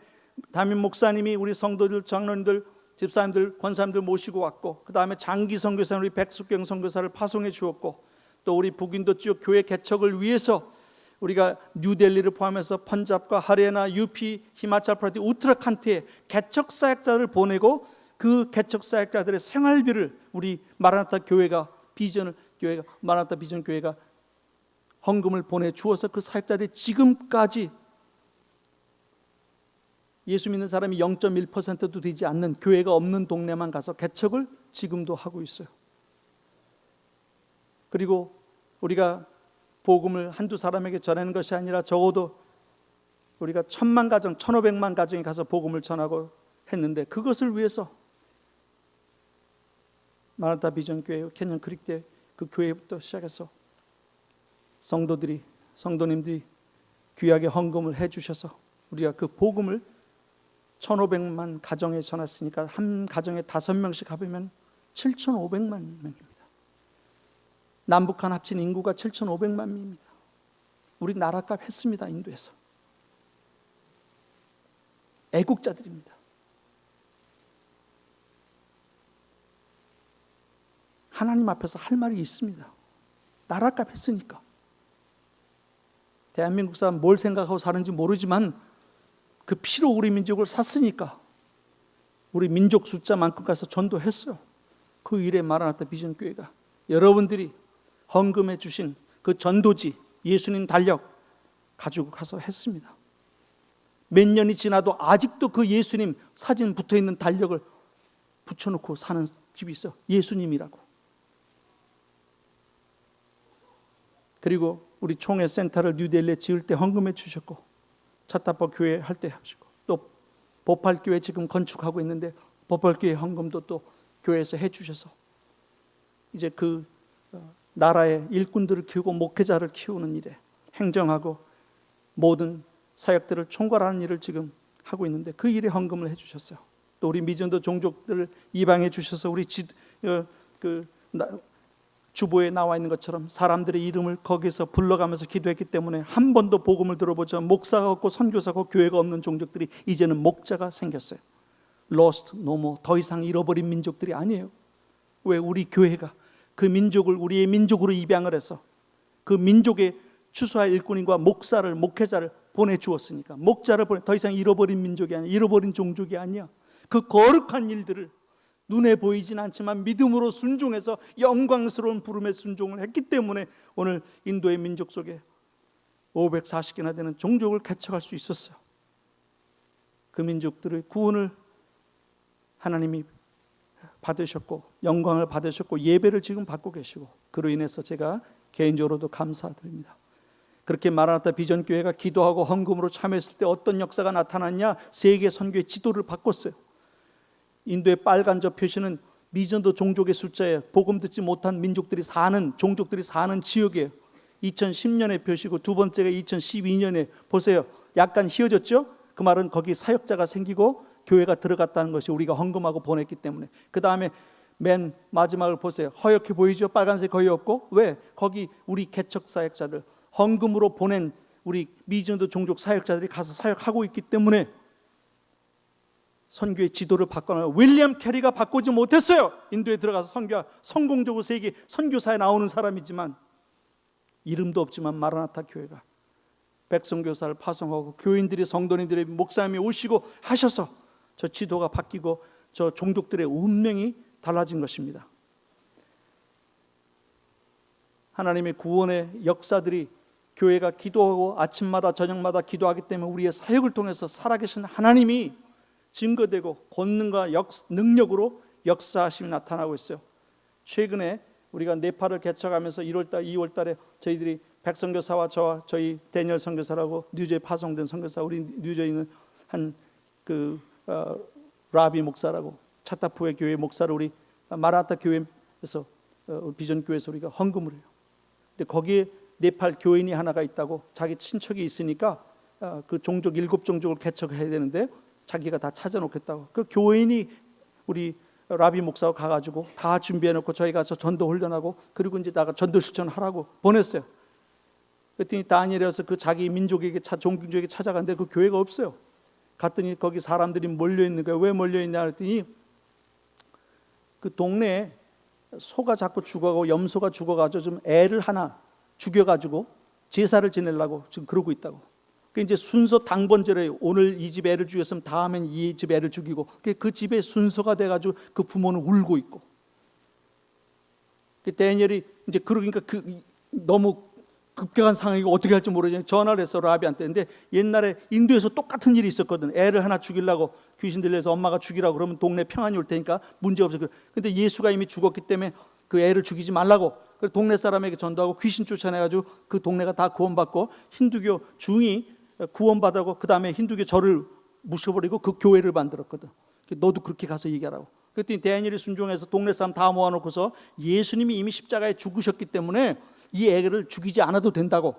담임 목사님이 우리 성도들, 장로님들, 집사님들, 권사님들 모시고 왔고, 그 다음에 장기 선교사 우리 백숙경 선교사를 파송해 주었고, 또 우리 북인도 지역 교회 개척을 위해서 우리가 뉴델리를 포함해서 펀잡과 하리야나, 유피, 히마찰 프라데시, 우트라칸트에 개척 사역자를 보내고, 그 개척 사역자들의 생활비를 우리 마라나타 교회가 마라나타 비전 교회가 헌금을 보내 주어서 그 사역자들이 지금까지 예수 믿는 사람이 0.1%도 되지 않는 교회가 없는 동네만 가서 개척을 지금도 하고 있어요. 그리고 우리가 복음을 한두 사람에게 전하는 것이 아니라 적어도 우리가 1000만 가정, 1500만 가정에 가서 복음을 전하고 했는데, 그것을 위해서 마라나타 비전교회 캐년 크릭대 그 교회부터 시작해서 성도님들이 귀하게 헌금을 해주셔서 우리가 그 복음을 1500만 가정에 전했으니까 한 가정에 5명씩 합하면 7500만 명입니다. 남북한 합친 인구가 7500만 명입니다. 우리 나라값 했습니다. 인도에서. 애국자들입니다. 하나님 앞에서 할 말이 있습니다. 나라값 했으니까. 대한민국 사람 뭘 생각하고 사는지 모르지만 그 피로 우리 민족을 샀으니까 우리 민족 숫자만큼 가서 전도했어요. 그 일에 마라나타 비전교회가 여러분들이 헌금해 주신 그 전도지, 예수님 달력 가지고 가서 했습니다. 몇 년이 지나도 아직도 그 예수님 사진 붙어있는 달력을 붙여놓고 사는 집이 있어. 예수님이라고. 그리고 우리 총회 센터를 뉴델리에 지을 때 헌금해 주셨고, 차타파 교회 할 때 하시고, 또 보팔교회 지금 건축하고 있는데 보팔교회 헌금도 또 교회에서 해 주셔서 이제 그 나라의 일꾼들을 키우고 목회자를 키우는 일에 행정하고 모든 사역들을 총괄하는 일을 지금 하고 있는데, 그 일에 헌금을 해 주셨어요. 또 우리 미전도 종족들을 이방해 주셔서 우리 주보에 나와 있는 것처럼 사람들의 이름을 거기서 불러가면서 기도했기 때문에 한 번도 복음을 들어보자 목사가 없고 선교사가 없고 교회가 없는 종족들이 이제는 목자가 생겼어요. Lost, no more. 더 이상 잃어버린 민족들이 아니에요. 왜? 우리 교회가 그 민족을 우리의 민족으로 입양을 해서 그 민족의 추수할 일꾼인과 목회자를 보내주었으니까, 목자를 더 이상 잃어버린 민족이 아니야. 잃어버린 종족이 아니야. 그 거룩한 일들을 눈에 보이진 않지만 믿음으로 순종해서 영광스러운 부름에 순종을 했기 때문에 오늘 인도의 민족 속에 540개나 되는 종족을 개척할 수 있었어요. 그 민족들의 구원을 하나님이 받으셨고 영광을 받으셨고 예배를 지금 받고 계시고, 그로 인해서 제가 개인적으로도 감사드립니다. 그렇게 마라나타 비전교회가 기도하고 헌금으로 참여했을 때 어떤 역사가 나타났냐? 세계 선교의 지도를 바꿨어요. 인도의 빨간 저 표시는 미전도 종족의 숫자예요. 복음 듣지 못한 민족들이 사는, 종족들이 사는 지역이에요. 2010년의 표시고, 두 번째가 2012년에 보세요. 약간 휘어졌죠? 그 말은 거기 사역자가 생기고 교회가 들어갔다는 것이 우리가 헌금하고 보냈기 때문에. 그 다음에 맨 마지막을 보세요. 허옇게 보이죠? 빨간색 거의 없고. 왜? 거기 우리 개척 사역자들, 헌금으로 보낸 우리 미전도 종족 사역자들이 가서 사역하고 있기 때문에 선교의 지도를 바꿔놔요. 윌리엄 캐리가 바꾸지 못했어요. 인도에 들어가서 성공적으로 세계 선교사에 나오는 사람이지만, 이름도 없지만 마라나타 교회가 백성교사를 파송하고 교인들이, 성도님들이, 목사님이 오시고 하셔서 저 지도가 바뀌고 저 종족들의 운명이 달라진 것입니다. 하나님의 구원의 역사들이 교회가 기도하고 아침마다 저녁마다 기도하기 때문에 우리의 사역을 통해서 살아계신 하나님이 증거되고 권능과 능력으로 역사하심이 나타나고 있어요. 최근에 우리가 네팔을 개척하면서 1월달, 2월달에 저희들이 백 선교사와 저희 데니얼 선교사라고 뉴저지 파송된 선교사, 우리 뉴저지에 있는 라비 목사라고 차타푸의 교회 목사를 우리 마라타 교회에서 비전 교회에서 우리가 헌금을 해요. 근데 거기에 네팔 교인이 하나가 있다고, 자기 친척이 있으니까 그 종족 7종족을 개척해야 되는데 자기가 다 찾아놓겠다고. 그 교인이 우리 라비 목사가 가가지고 다 준비해놓고 저희 가서 전도 훈련하고 그리고 이제 나가 전도 실천하라고 보냈어요. 그랬더니 다니엘에서 그 자기 민족에게 종족에게 찾아갔는데 그 교회가 없어요. 갔더니 거기 사람들이 몰려 있는 거예요. 왜 몰려 있냐 그랬더니 그 동네에 소가 자꾸 죽어가고 염소가 죽어가지고 좀 애를 하나 죽여가지고 제사를 지내려고 지금 그러고 있다고. 그 이제 순서 당번제로 오늘 이 집 애를 죽였으면 다음엔 이 집 애를 죽이고 그 집의 순서가 돼가지고 그 부모는 울고 있고. 그 다니엘이 이제 그러니까 너무 급격한 상황이고 어떻게 할지 모르지 전화를 했어 라비한테. 근데 옛날에 인도에서 똑같은 일이 있었거든. 애를 하나 죽이려고 귀신 들려서 엄마가 죽이라고 그러면 동네 평안이 올 테니까 문제 없어. 근데 예수가 이미 죽었기 때문에 그 애를 죽이지 말라고. 그래서 동네 사람에게 전도하고 귀신 쫓아내가지고 그 동네가 다 구원받고 힌두교 중이 구원받고 그 다음에 힌두교 절을 무셔버리고 그 교회를 만들었거든. 너도 그렇게 가서 얘기하라고. 그랬더니 다니엘이 순종해서 동네 사람 다 모아놓고서 예수님이 이미 십자가에 죽으셨기 때문에 이 애를 죽이지 않아도 된다고.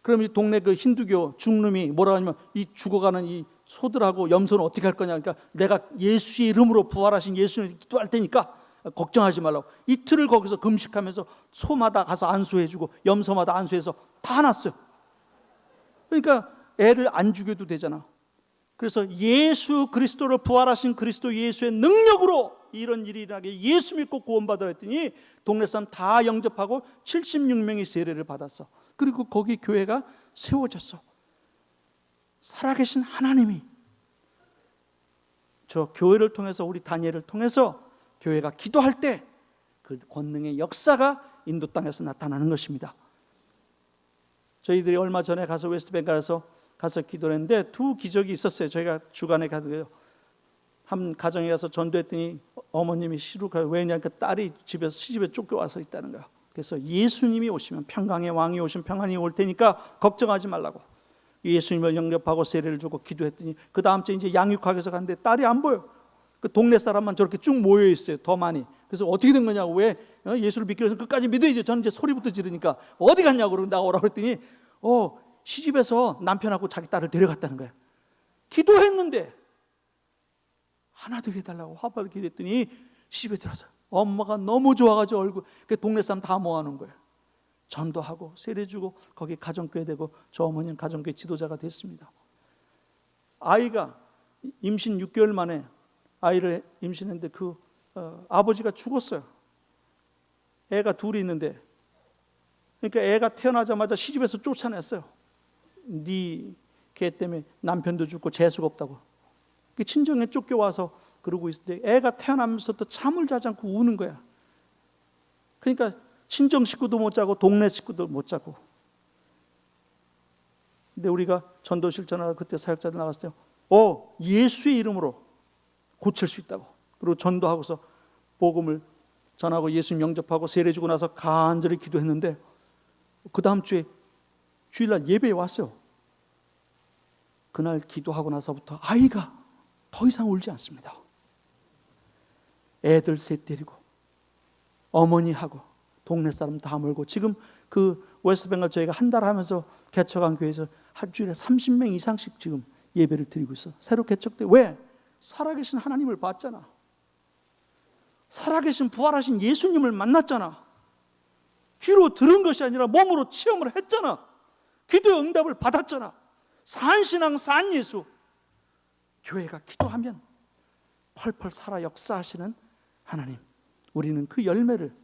그럼 이 동네 그 힌두교 중놈이 뭐라 하냐면 이 죽어가는 이 소들하고 염소는 어떻게 할 거냐. 그러니까 내가 예수의 이름으로 부활하신 예수님 기도할 테니까 걱정하지 말라고. 이틀을 거기서 금식하면서 소마다 가서 안수해주고 염소마다 안수해서 다 놨어요. 그러니까 애를 안 죽여도 되잖아. 그래서 예수 그리스도를 부활하신 그리스도 예수의 능력으로 이런 일이 일어나게 예수 믿고 구원받으라 했더니 동네 사람 다 영접하고 76명이 세례를 받았어. 그리고 거기 교회가 세워졌어. 살아계신 하나님이 저 교회를 통해서 우리 다니엘을 통해서 교회가 기도할 때 그 권능의 역사가 인도 땅에서 나타나는 것입니다. 저희들이 얼마 전에 가서 웨스트뱅갈에서 가서 기도를 했는데 두 기적이 있었어요. 저희가 주간에 가서 한 가정에 가서 전도했더니 어머님이 시루가 왜냐니까 딸이 집에서 시집에 쫓겨와서 있다는 거야. 그래서 예수님이 오시면 평강의 왕이 오시면 평안이 올 테니까 걱정하지 말라고 예수님을 영접하고 세례를 주고 기도했더니 그 다음 주에 이제 양육학에서 갔는데 딸이 안 보여. 그 동네 사람만 저렇게 쭉 모여 있어요. 더 많이. 그래서 어떻게 된 거냐고. 왜 예수를 믿기 위해서 끝까지 믿어야지. 저는 이제 소리부터 지르니까 어디 갔냐고 그러고 나오라고 그랬더니 시집에서 남편하고 자기 딸을 데려갔다는 거야. 기도했는데 하나 더 해달라고 화발을 기도했더니 시집에 들어서 엄마가 너무 좋아가지고 얼굴 그 동네 사람 다 모아놓은 거야. 전도하고 세례 주고 거기 가정교회 되고 저 어머니는 가정교회 지도자가 됐습니다. 아이가 임신 6개월 만에 아이를 임신했는데 그 아버지가 죽었어요. 애가 둘이 있는데 그러니까 애가 태어나자마자 시집에서 쫓아냈어요. 네 걔 때문에 남편도 죽고 재수가 없다고. 친정에 쫓겨와서 그러고 있을 때 애가 태어나면서도 잠을 자지 않고 우는 거야. 그러니까 친정 식구도 못 자고 동네 식구도 못 자고. 근데 우리가 전도 실천하러 그때 사역자들 나갔을 때 예수의 이름으로 고칠 수 있다고. 그리고 전도하고서 복음을 전하고 예수님 영접하고 세례 주고 나서 간절히 기도했는데 그 다음 주에 주일날 예배에 왔어요. 그날 기도하고 나서부터 아이가 더 이상 울지 않습니다. 애들 셋 데리고 어머니하고 동네 사람 다 몰고 지금 그 웨스트뱅갈 저희가 한 달 하면서 개척한 교회에서 한 주일에 30명 이상씩 지금 예배를 드리고 있어. 새로 개척돼. 왜? 살아계신 하나님을 봤잖아. 살아계신 부활하신 예수님을 만났잖아. 귀로 들은 것이 아니라 몸으로 체험을 했잖아. 기도의 응답을 받았잖아. 산신앙 산예수. 교회가 기도하면 펄펄 살아 역사하시는 하나님. 우리는 그 열매를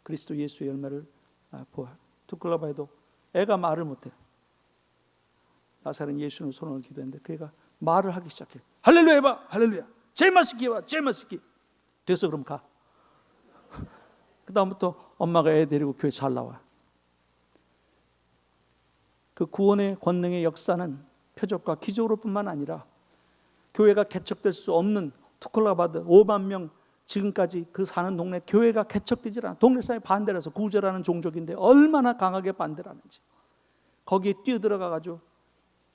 그리스도 예수의 열매를 보아. 두클라바에도 애가 말을 못해. 나사렛 예수는 손을 기도했는데 그 애가 말을 하기 시작해. 할렐루야 해봐. 할렐루야. 제마스키 해봐. 제마스키. 돼서 그럼 가. 그 다음부터 엄마가 애 데리고 교회 잘 나와. 그 구원의 권능의 역사는 표적과 기적으로 뿐만 아니라 교회가 개척될 수 없는 투클라바드 5만 명 지금까지 그 사는 동네 교회가 개척되질 않아. 동네 사람이 반대라서 구제라는 종족인데 얼마나 강하게 반대를 하는지. 거기에 뛰어들어가 가지고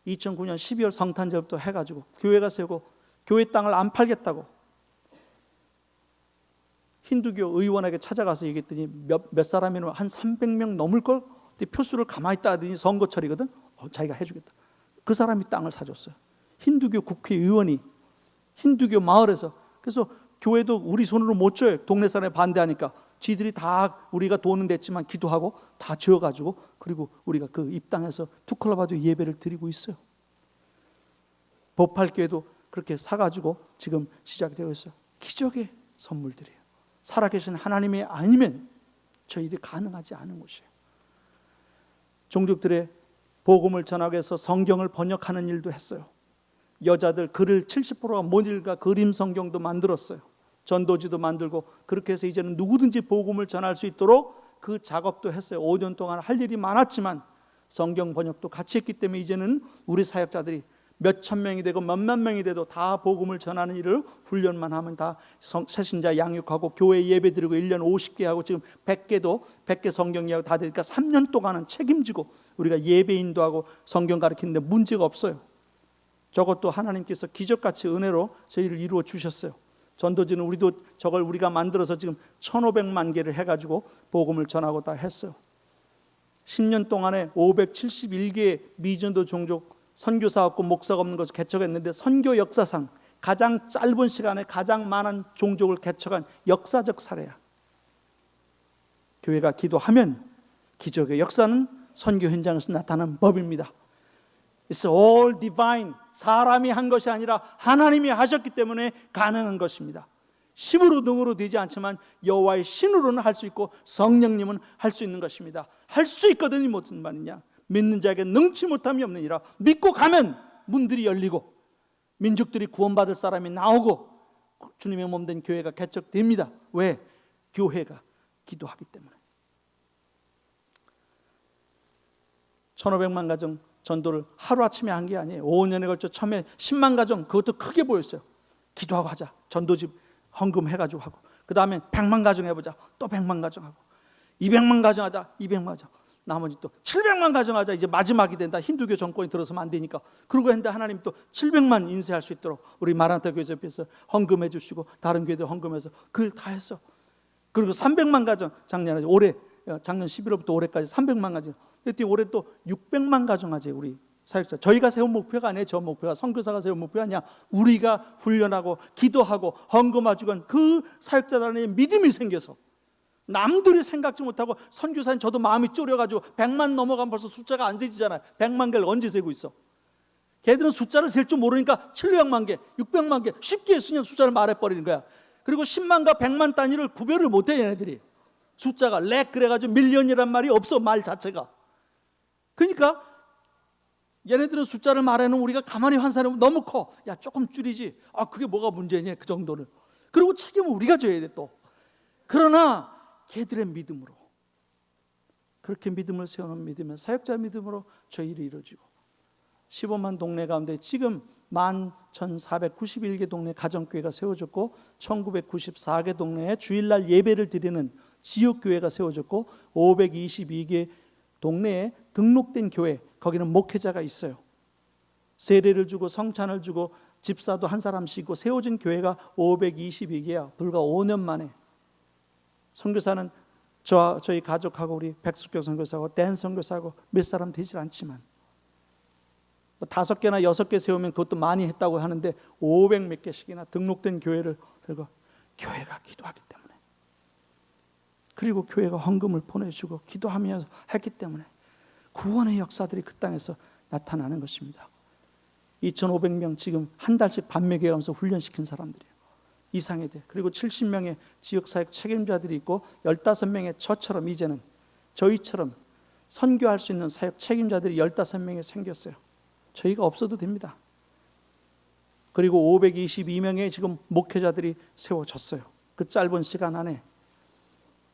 2009년 12월 성탄절부터 해가지고 교회가 세우고 교회 땅을 안 팔겠다고 힌두교 의원에게 찾아가서 얘기했더니 몇 사람이면 한 300명 넘을걸? 표수를 가만히 있다 하더니 선거철이거든. 자기가 해주겠다. 그 사람이 땅을 사줬어요. 힌두교 국회의원이 힌두교 마을에서. 그래서 교회도 우리 손으로 못 줘요. 동네 사람이 반대하니까. 지들이 다 우리가 돈은 냈지만 기도하고 다 지어가지고 그리고 우리가 그 입당해서 투클라바도 예배를 드리고 있어요. 보팔교회도 그렇게 사가지고 지금 시작되고 있어요. 기적의 선물들이에요. 살아계신 하나님이 아니면 저 일이 가능하지 않은 것이에요. 종족들의 복음을 전하기 위해서 성경을 번역하는 일도 했어요. 여자들 글을 70%가 못 읽어 그림 성경도 만들었어요. 전도지도 만들고 그렇게 해서 이제는 누구든지 복음을 전할 수 있도록 그 작업도 했어요. 5년 동안 할 일이 많았지만 성경 번역도 같이 했기 때문에 이제는 우리 사역자들이 몇천 명이 되고 몇만 명이 돼도 다 복음을 전하는 일을 훈련만 하면 다 새신자 양육하고 교회 예배 드리고 1년 50개 하고 지금 100개 성경 이야기 다 되니까 3년 동안은 책임지고 우리가 예배 인도하고 성경 가르치는데 문제가 없어요. 저것도 하나님께서 기적같이 은혜로 저희를 이루어 주셨어요. 전도지는 우리도 저걸 우리가 만들어서 지금 1500만 개를 해가지고 복음을 전하고 다 했어요. 10년 동안에 571개의 미전도 종족 선교사 없고 목사가 없는 것을 개척했는데 선교 역사상 가장 짧은 시간에 가장 많은 종족을 개척한 역사적 사례야. 교회가 기도하면 기적의 역사는 선교 현장에서 나타나는 법입니다. It's all divine. 사람이 한 것이 아니라 하나님이 하셨기 때문에 가능한 것입니다. 힘으로 능으로 되지 않지만 여호와의 신으로는 할 수 있고 성령님은 할 수 있는 것입니다. 할 수 있거든요. 무슨 말이냐? 믿는 자에게 능치 못함이 없느니라. 믿고 가면 문들이 열리고 민족들이 구원받을 사람이 나오고 주님의 몸된 교회가 개척됩니다. 왜? 교회가 기도하기 때문에. 1500만 가정 전도를 하루아침에 한 게 아니에요. 5년에 걸쳐 처음에 10만 가정 그것도 크게 보였어요. 기도하고 하자. 전도집 헌금해가지고 하고 그 다음에 100만 가정 해보자. 또 100만 가정 하고 200만 가정 하자. 200만 가정. 나머지 또 700만 가정하자. 이제 마지막이 된다. 힌두교 정권이 들어서면 안 되니까. 그러고 했는데 하나님 또 700만 인쇄할 수 있도록 우리 마라나타 교회 옆에서 헌금해 주시고 다른 교회들 헌금해서 그걸 다 했어. 그리고 300만 가정 작년에 작년 11월부터 올해까지 300만 가정. 그랬더니 올해 또 600만 가정 하지 우리 사역자. 저희가 세운 목표가 아니에요. 저 목표가 선교사가 세운 목표가 아니야. 우리가 훈련하고 기도하고 헌금해주건 그 사역자들의 믿음이 생겨서 남들이 생각지 못하고 선교사님 저도 마음이 쫄여가지고 100만 넘어가면 벌써 숫자가 안 세지잖아요. 100만 개를 언제 세고 있어? 걔들은 숫자를 셀 줄 모르니까 700만 개, 600만 개 쉽게 그냥 숫자를 말해버리는 거야. 그리고 10만과 100만 단위를 구별을 못해 얘네들이. 숫자가 렉 그래가지고 밀리언이란 말이 없어. 말 자체가. 그러니까 얘네들은 숫자를 말해놓으면 우리가 가만히 환산하면 너무 커. 야 조금 줄이지. 아 그게 뭐가 문제냐 그 정도는. 그리고 책임은 우리가 져야 돼 또. 그러나 걔들의 믿음으로 그렇게 믿음을 세우는 믿음은 사역자 믿음으로 저 일이 이루어지고 15만 동네 가운데 지금 11,491개 동네 가정교회가 세워졌고 1994개 동네에 주일날 예배를 드리는 지역교회가 세워졌고 522개 동네에 등록된 교회 거기는 목회자가 있어요. 세례를 주고 성찬을 주고 집사도 한 사람씩 있고 세워진 교회가 522개야. 불과 5년 만에. 선교사는 저희 가족하고 우리 백숙교 선교사하고 댄 선교사하고 몇 사람 되질 않지만 5개나 6개 세우면 그것도 많이 했다고 하는데 500 몇 개씩이나 등록된 교회를 들고 교회가 기도하기 때문에 그리고 교회가 헌금을 보내주고 기도하면서 했기 때문에 구원의 역사들이 그 땅에서 나타나는 것입니다. 2,500명 지금 한 달씩 반매개하면서 훈련시킨 사람들이에요. 이상이 돼. 그리고 70명의 지역사역 책임자들이 있고 15명의 저처럼 이제는 저희처럼 선교할 수 있는 사역 책임자들이 15명이 생겼어요. 저희가 없어도 됩니다. 그리고 522명의 지금 목회자들이 세워졌어요. 그 짧은 시간 안에.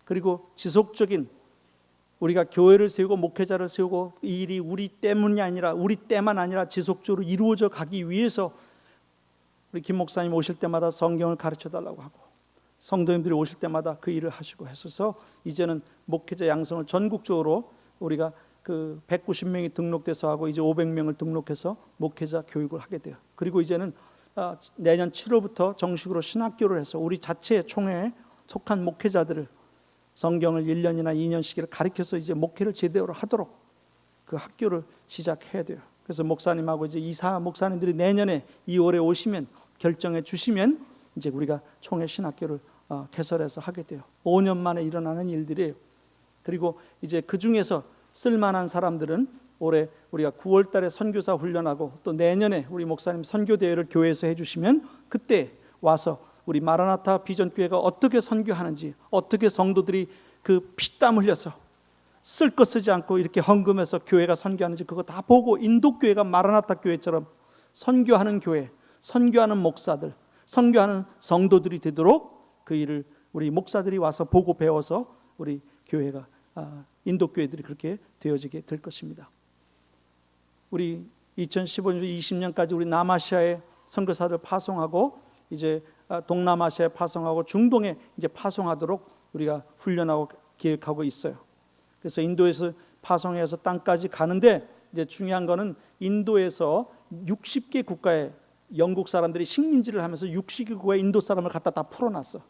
그리고 지속적인 우리가 교회를 세우고 목회자를 세우고 이 일이 우리 때문이 아니라 우리 때만 아니라 지속적으로 이루어져 가기 위해서 우리 김 목사님 오실 때마다 성경을 가르쳐 달라고 하고 성도님들이 오실 때마다 그 일을 하시고 했어서 이제는 목회자 양성을 전국적으로 우리가 그 190명이 등록돼서 하고 이제 500명을 등록해서 목회자 교육을 하게 돼요. 그리고 이제는 내년 7월부터 정식으로 신학교를 해서 우리 자체 총회에 속한 목회자들을 성경을 1년이나 2년씩을 가르쳐서 이제 목회를 제대로 하도록 그 학교를 시작해야 돼요. 그래서 목사님하고 이제 이사 목사님들이 내년에 2월에 오시면 결정해 주시면 이제 우리가 총회 신학교를 개설해서 하게 돼요. 5년 만에 일어나는 일들이에요. 그리고 이제 그 중에서 쓸만한 사람들은 올해 우리가 9월 달에 선교사 훈련하고 또 내년에 우리 목사님 선교 대회를 교회에서 해주시면 그때 와서 우리 마라나타 비전교회가 어떻게 선교하는지, 어떻게 성도들이 그 피땀 흘려서 쓸 거 쓰지 않고 이렇게 헌금해서 교회가 선교하는지 그거 다 보고 인도교회가 마라나타 교회처럼 선교하는 교회, 선교하는 목사들, 선교하는 성도들이 되도록 그 일을 우리 목사들이 와서 보고 배워서 우리 교회가 인도교회들이 그렇게 되어지게 될 것입니다. 우리 2015년, 20년까지 우리 남아시아에 선교사를 파송하고 이제 동남아시아에 파송하고 중동에 이제 파송하도록 우리가 훈련하고 계획하고 있어요. 그래서 인도에서 파송해서 땅까지 가는데 이제 중요한 거는 인도에서 60개 국가에 영국 사람들이 식민지를 하면서 60개 국가에 인도 사람을 갖다 다 풀어놨어.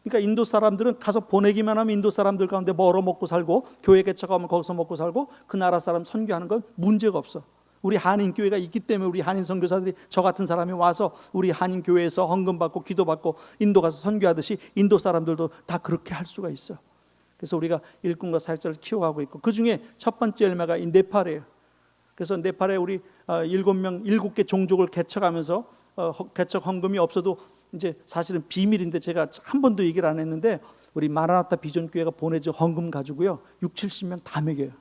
그러니까 인도 사람들은 가서 보내기만 하면 인도 사람들 가운데 먹어 먹고 살고 교회 개척하면 거기서 먹고 살고 그 나라 사람 선교하는 건 문제가 없어. 우리 한인교회가 있기 때문에 우리 한인 선교사들이 저 같은 사람이 와서 우리 한인교회에서 헌금 받고 기도 받고 인도 가서 선교하듯이 인도 사람들도 다 그렇게 할 수가 있어. 그래서 우리가 일꾼과 사역자를 키워가고 있고 그 중에 첫 번째 열매가 이 네팔이에요. 그래서 네팔에 우리 7개 종족을 개척하면서 개척 헌금이 없어도 이제 사실은 비밀인데 제가 한 번도 얘기를 안 했는데 우리 마라나타 비전교회가 보내준 헌금 가지고요 60-70명 다 먹여요.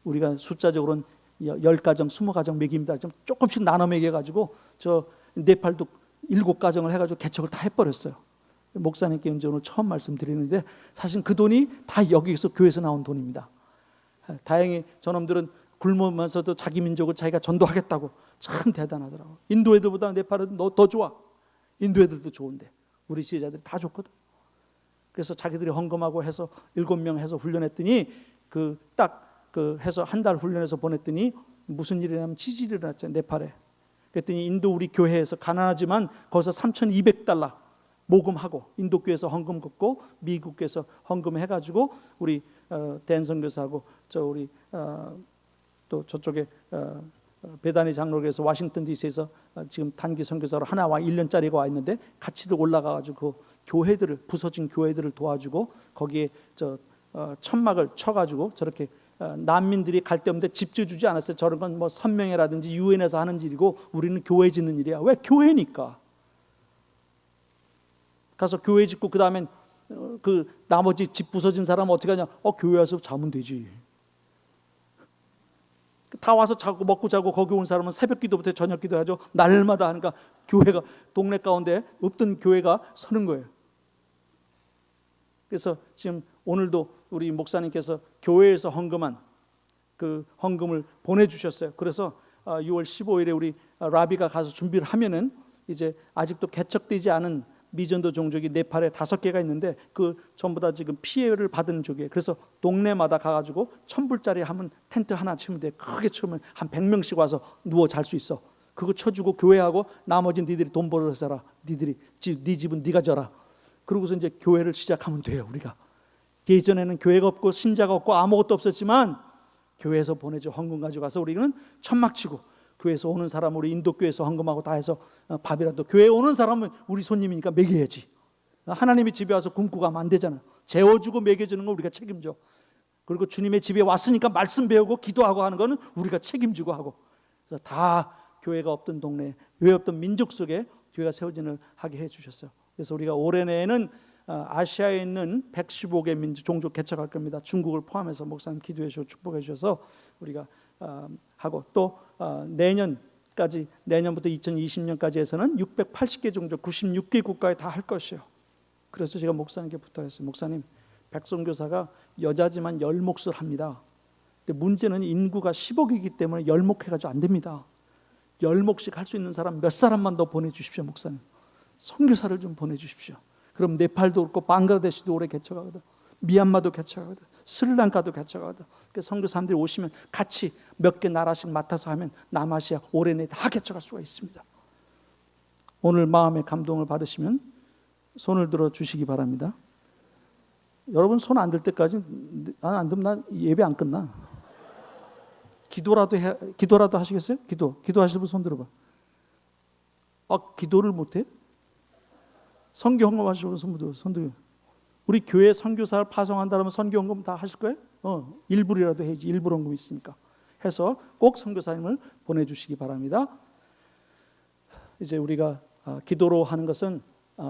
우리가 숫자적으로는 10가정, 20가정 먹입니다. 좀 조금씩 나눠 먹여가지고 저 네팔도 7가정을 해가지고 개척을 다 해버렸어요. 목사님께 이제 오늘 처음 말씀드리는데 사실 그 돈이 다 여기서 교회에서 나온 돈입니다. 다행히 저놈들은 굶으면서도 자기 민족을 자기가 전도하겠다고 참 대단하더라고. 인도 애들보다 네팔은 더 좋아. 인도 애들도 좋은데 우리 지혜자들이 다 좋거든. 그래서 자기들이 헌금하고 해서 7명 해서 훈련했더니 그 해서 한 달 훈련해서 보냈더니 무슨 일이 일어나면 지진이 일어났죠 네팔에. 그랬더니 인도 우리 교회에서 가난하지만 거기서 $3,200 모금하고 인도교회에서 헌금 걷고 미국에서 헌금 해가지고 우리 댄 선교사하고 저 우리 또 저쪽에 베다니 장로교에서 워싱턴 DC에서 지금 단기 선교사로 하나 와 1년짜리가 와 있는데 같이들 올라가가지고 그 교회들을 부서진 교회들을 도와주고 거기에 저 천막을 쳐가지고 저렇게 난민들이 갈 데 없는데 집 지어주지 않았어요. 저런 건 뭐 선명회라든지 유엔에서 하는 일이고 우리는 교회 짓는 일이야. 왜? 교회니까. 가서 교회 짓고 그 다음엔 그 나머지 집 부서진 사람은 어떻게 하냐? 교회 와서 자면 되지. 다 와서 자고 먹고 자고 거기 온 사람은 새벽 기도부터 저녁 기도하죠. 날마다 하니까 교회가 동네 가운데 없던 교회가 서는 거예요. 그래서 지금 오늘도 우리 목사님께서 교회에서 헌금한 그 헌금을 보내주셨어요. 그래서 6월 15일에 우리 라비가 가서 준비를 하면은 이제 아직도 개척되지 않은 미전도 종족이 네팔에 5개가 있는데 그 전부 다 지금 피해를 받은 쪽이에요. 그래서 동네마다 가가지고 1,000불짜리 하면 텐트 하나 치면 돼. 크게 치면 한 100명씩 와서 누워 잘 수 있어. 그거 쳐주고 교회하고 나머지는 니들이 돈 벌어서 살아. 네 집은 네가 져라. 그러고서 이제 교회를 시작하면 돼요. 우리가 예전에는 교회가 없고 신자가 없고 아무것도 없었지만 교회에서 보내줘 헌금 가지고 가서 우리는 천막 치고 교회에서 오는 사람 우리 인도교회에서 헌금하고 다 해서 밥이라도 교회에 오는 사람은 우리 손님이니까 먹여야지. 하나님의 집에 와서 굶고 가면 안 되잖아. 재워주고 먹여주는 건 우리가 책임져. 그리고 주님의 집에 왔으니까 말씀 배우고 기도하고 하는 거는 우리가 책임지고 하고. 그래서 다 교회가 없던 동네, 교회 없던 민족 속에 교회가 세워진을 하게 해주셨어요. 그래서 우리가 올해 내에는 아시아에 있는 115개 민족 종족 개척할 겁니다. 중국을 포함해서 목사님 기도해 주셔서 축복해 주셔서 우리가 하고 또 내년까지 내년부터 2020년까지 해서는 680개 종족 96개 국가에 다 할 것이에요. 그래서 제가 목사님께 부탁했어요. 목사님, 백선교사가 여자지만 열목을 합니다. 근데 문제는 인구가 10억이기 때문에 열목해가지고 안 됩니다. 열목씩 할 수 있는 사람 몇 사람만 더 보내주십시오. 목사님, 선교사를 좀 보내주십시오. 그럼 네팔도 그렇고 방글라데시도 올해 개척하거든. 미얀마도 개척하거든. 스리랑카도 개척하거든. 그 선교사람들이 오시면 같이 몇 개 나라씩 맡아서 하면 남아시아 올해 내에 다 개척할 수가 있습니다. 오늘 마음의 감동을 받으시면 손을 들어 주시기 바랍니다. 여러분 손 안 들 때까지 안 들면 난 예배 안 끝나. 기도라도 하시겠어요? 기도하실 분 손 들어봐. 기도를 못해? 선교 헌금하시는 분 손 들어. 우리 교회 선교사를 파송한다면 선교 헌금 다 하실 거예요? 일부라도 해야지. 일부 헌금이 있으니까. 해서 꼭 선교사님을 보내주시기 바랍니다. 이제 우리가 기도로 하는 것은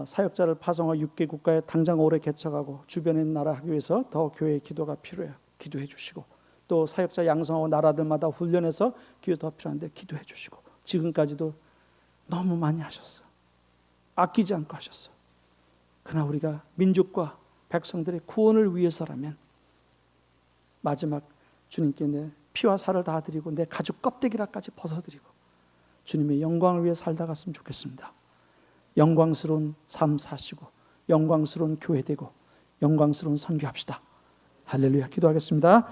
사역자를 파송하고 6개 국가에 당장 올해 개척하고 주변에 있는 나라 하기 위해서 더 교회의 기도가 필요해요. 기도해 주시고 또 사역자 양성하고 나라들마다 훈련해서 기도 더 필요한데 기도해 주시고 지금까지도 너무 많이 하셨어요. 아끼지 않고 하셨어요. 그러나 우리가 민족과 백성들의 구원을 위해서라면 마지막 주님께 내 피와 살을 다 드리고 내 가죽 껍데기라까지 벗어드리고 주님의 영광을 위해 살다 갔으면 좋겠습니다. 영광스러운 삶 사시고 영광스러운 교회 되고 영광스러운 선교합시다. 할렐루야. 기도하겠습니다.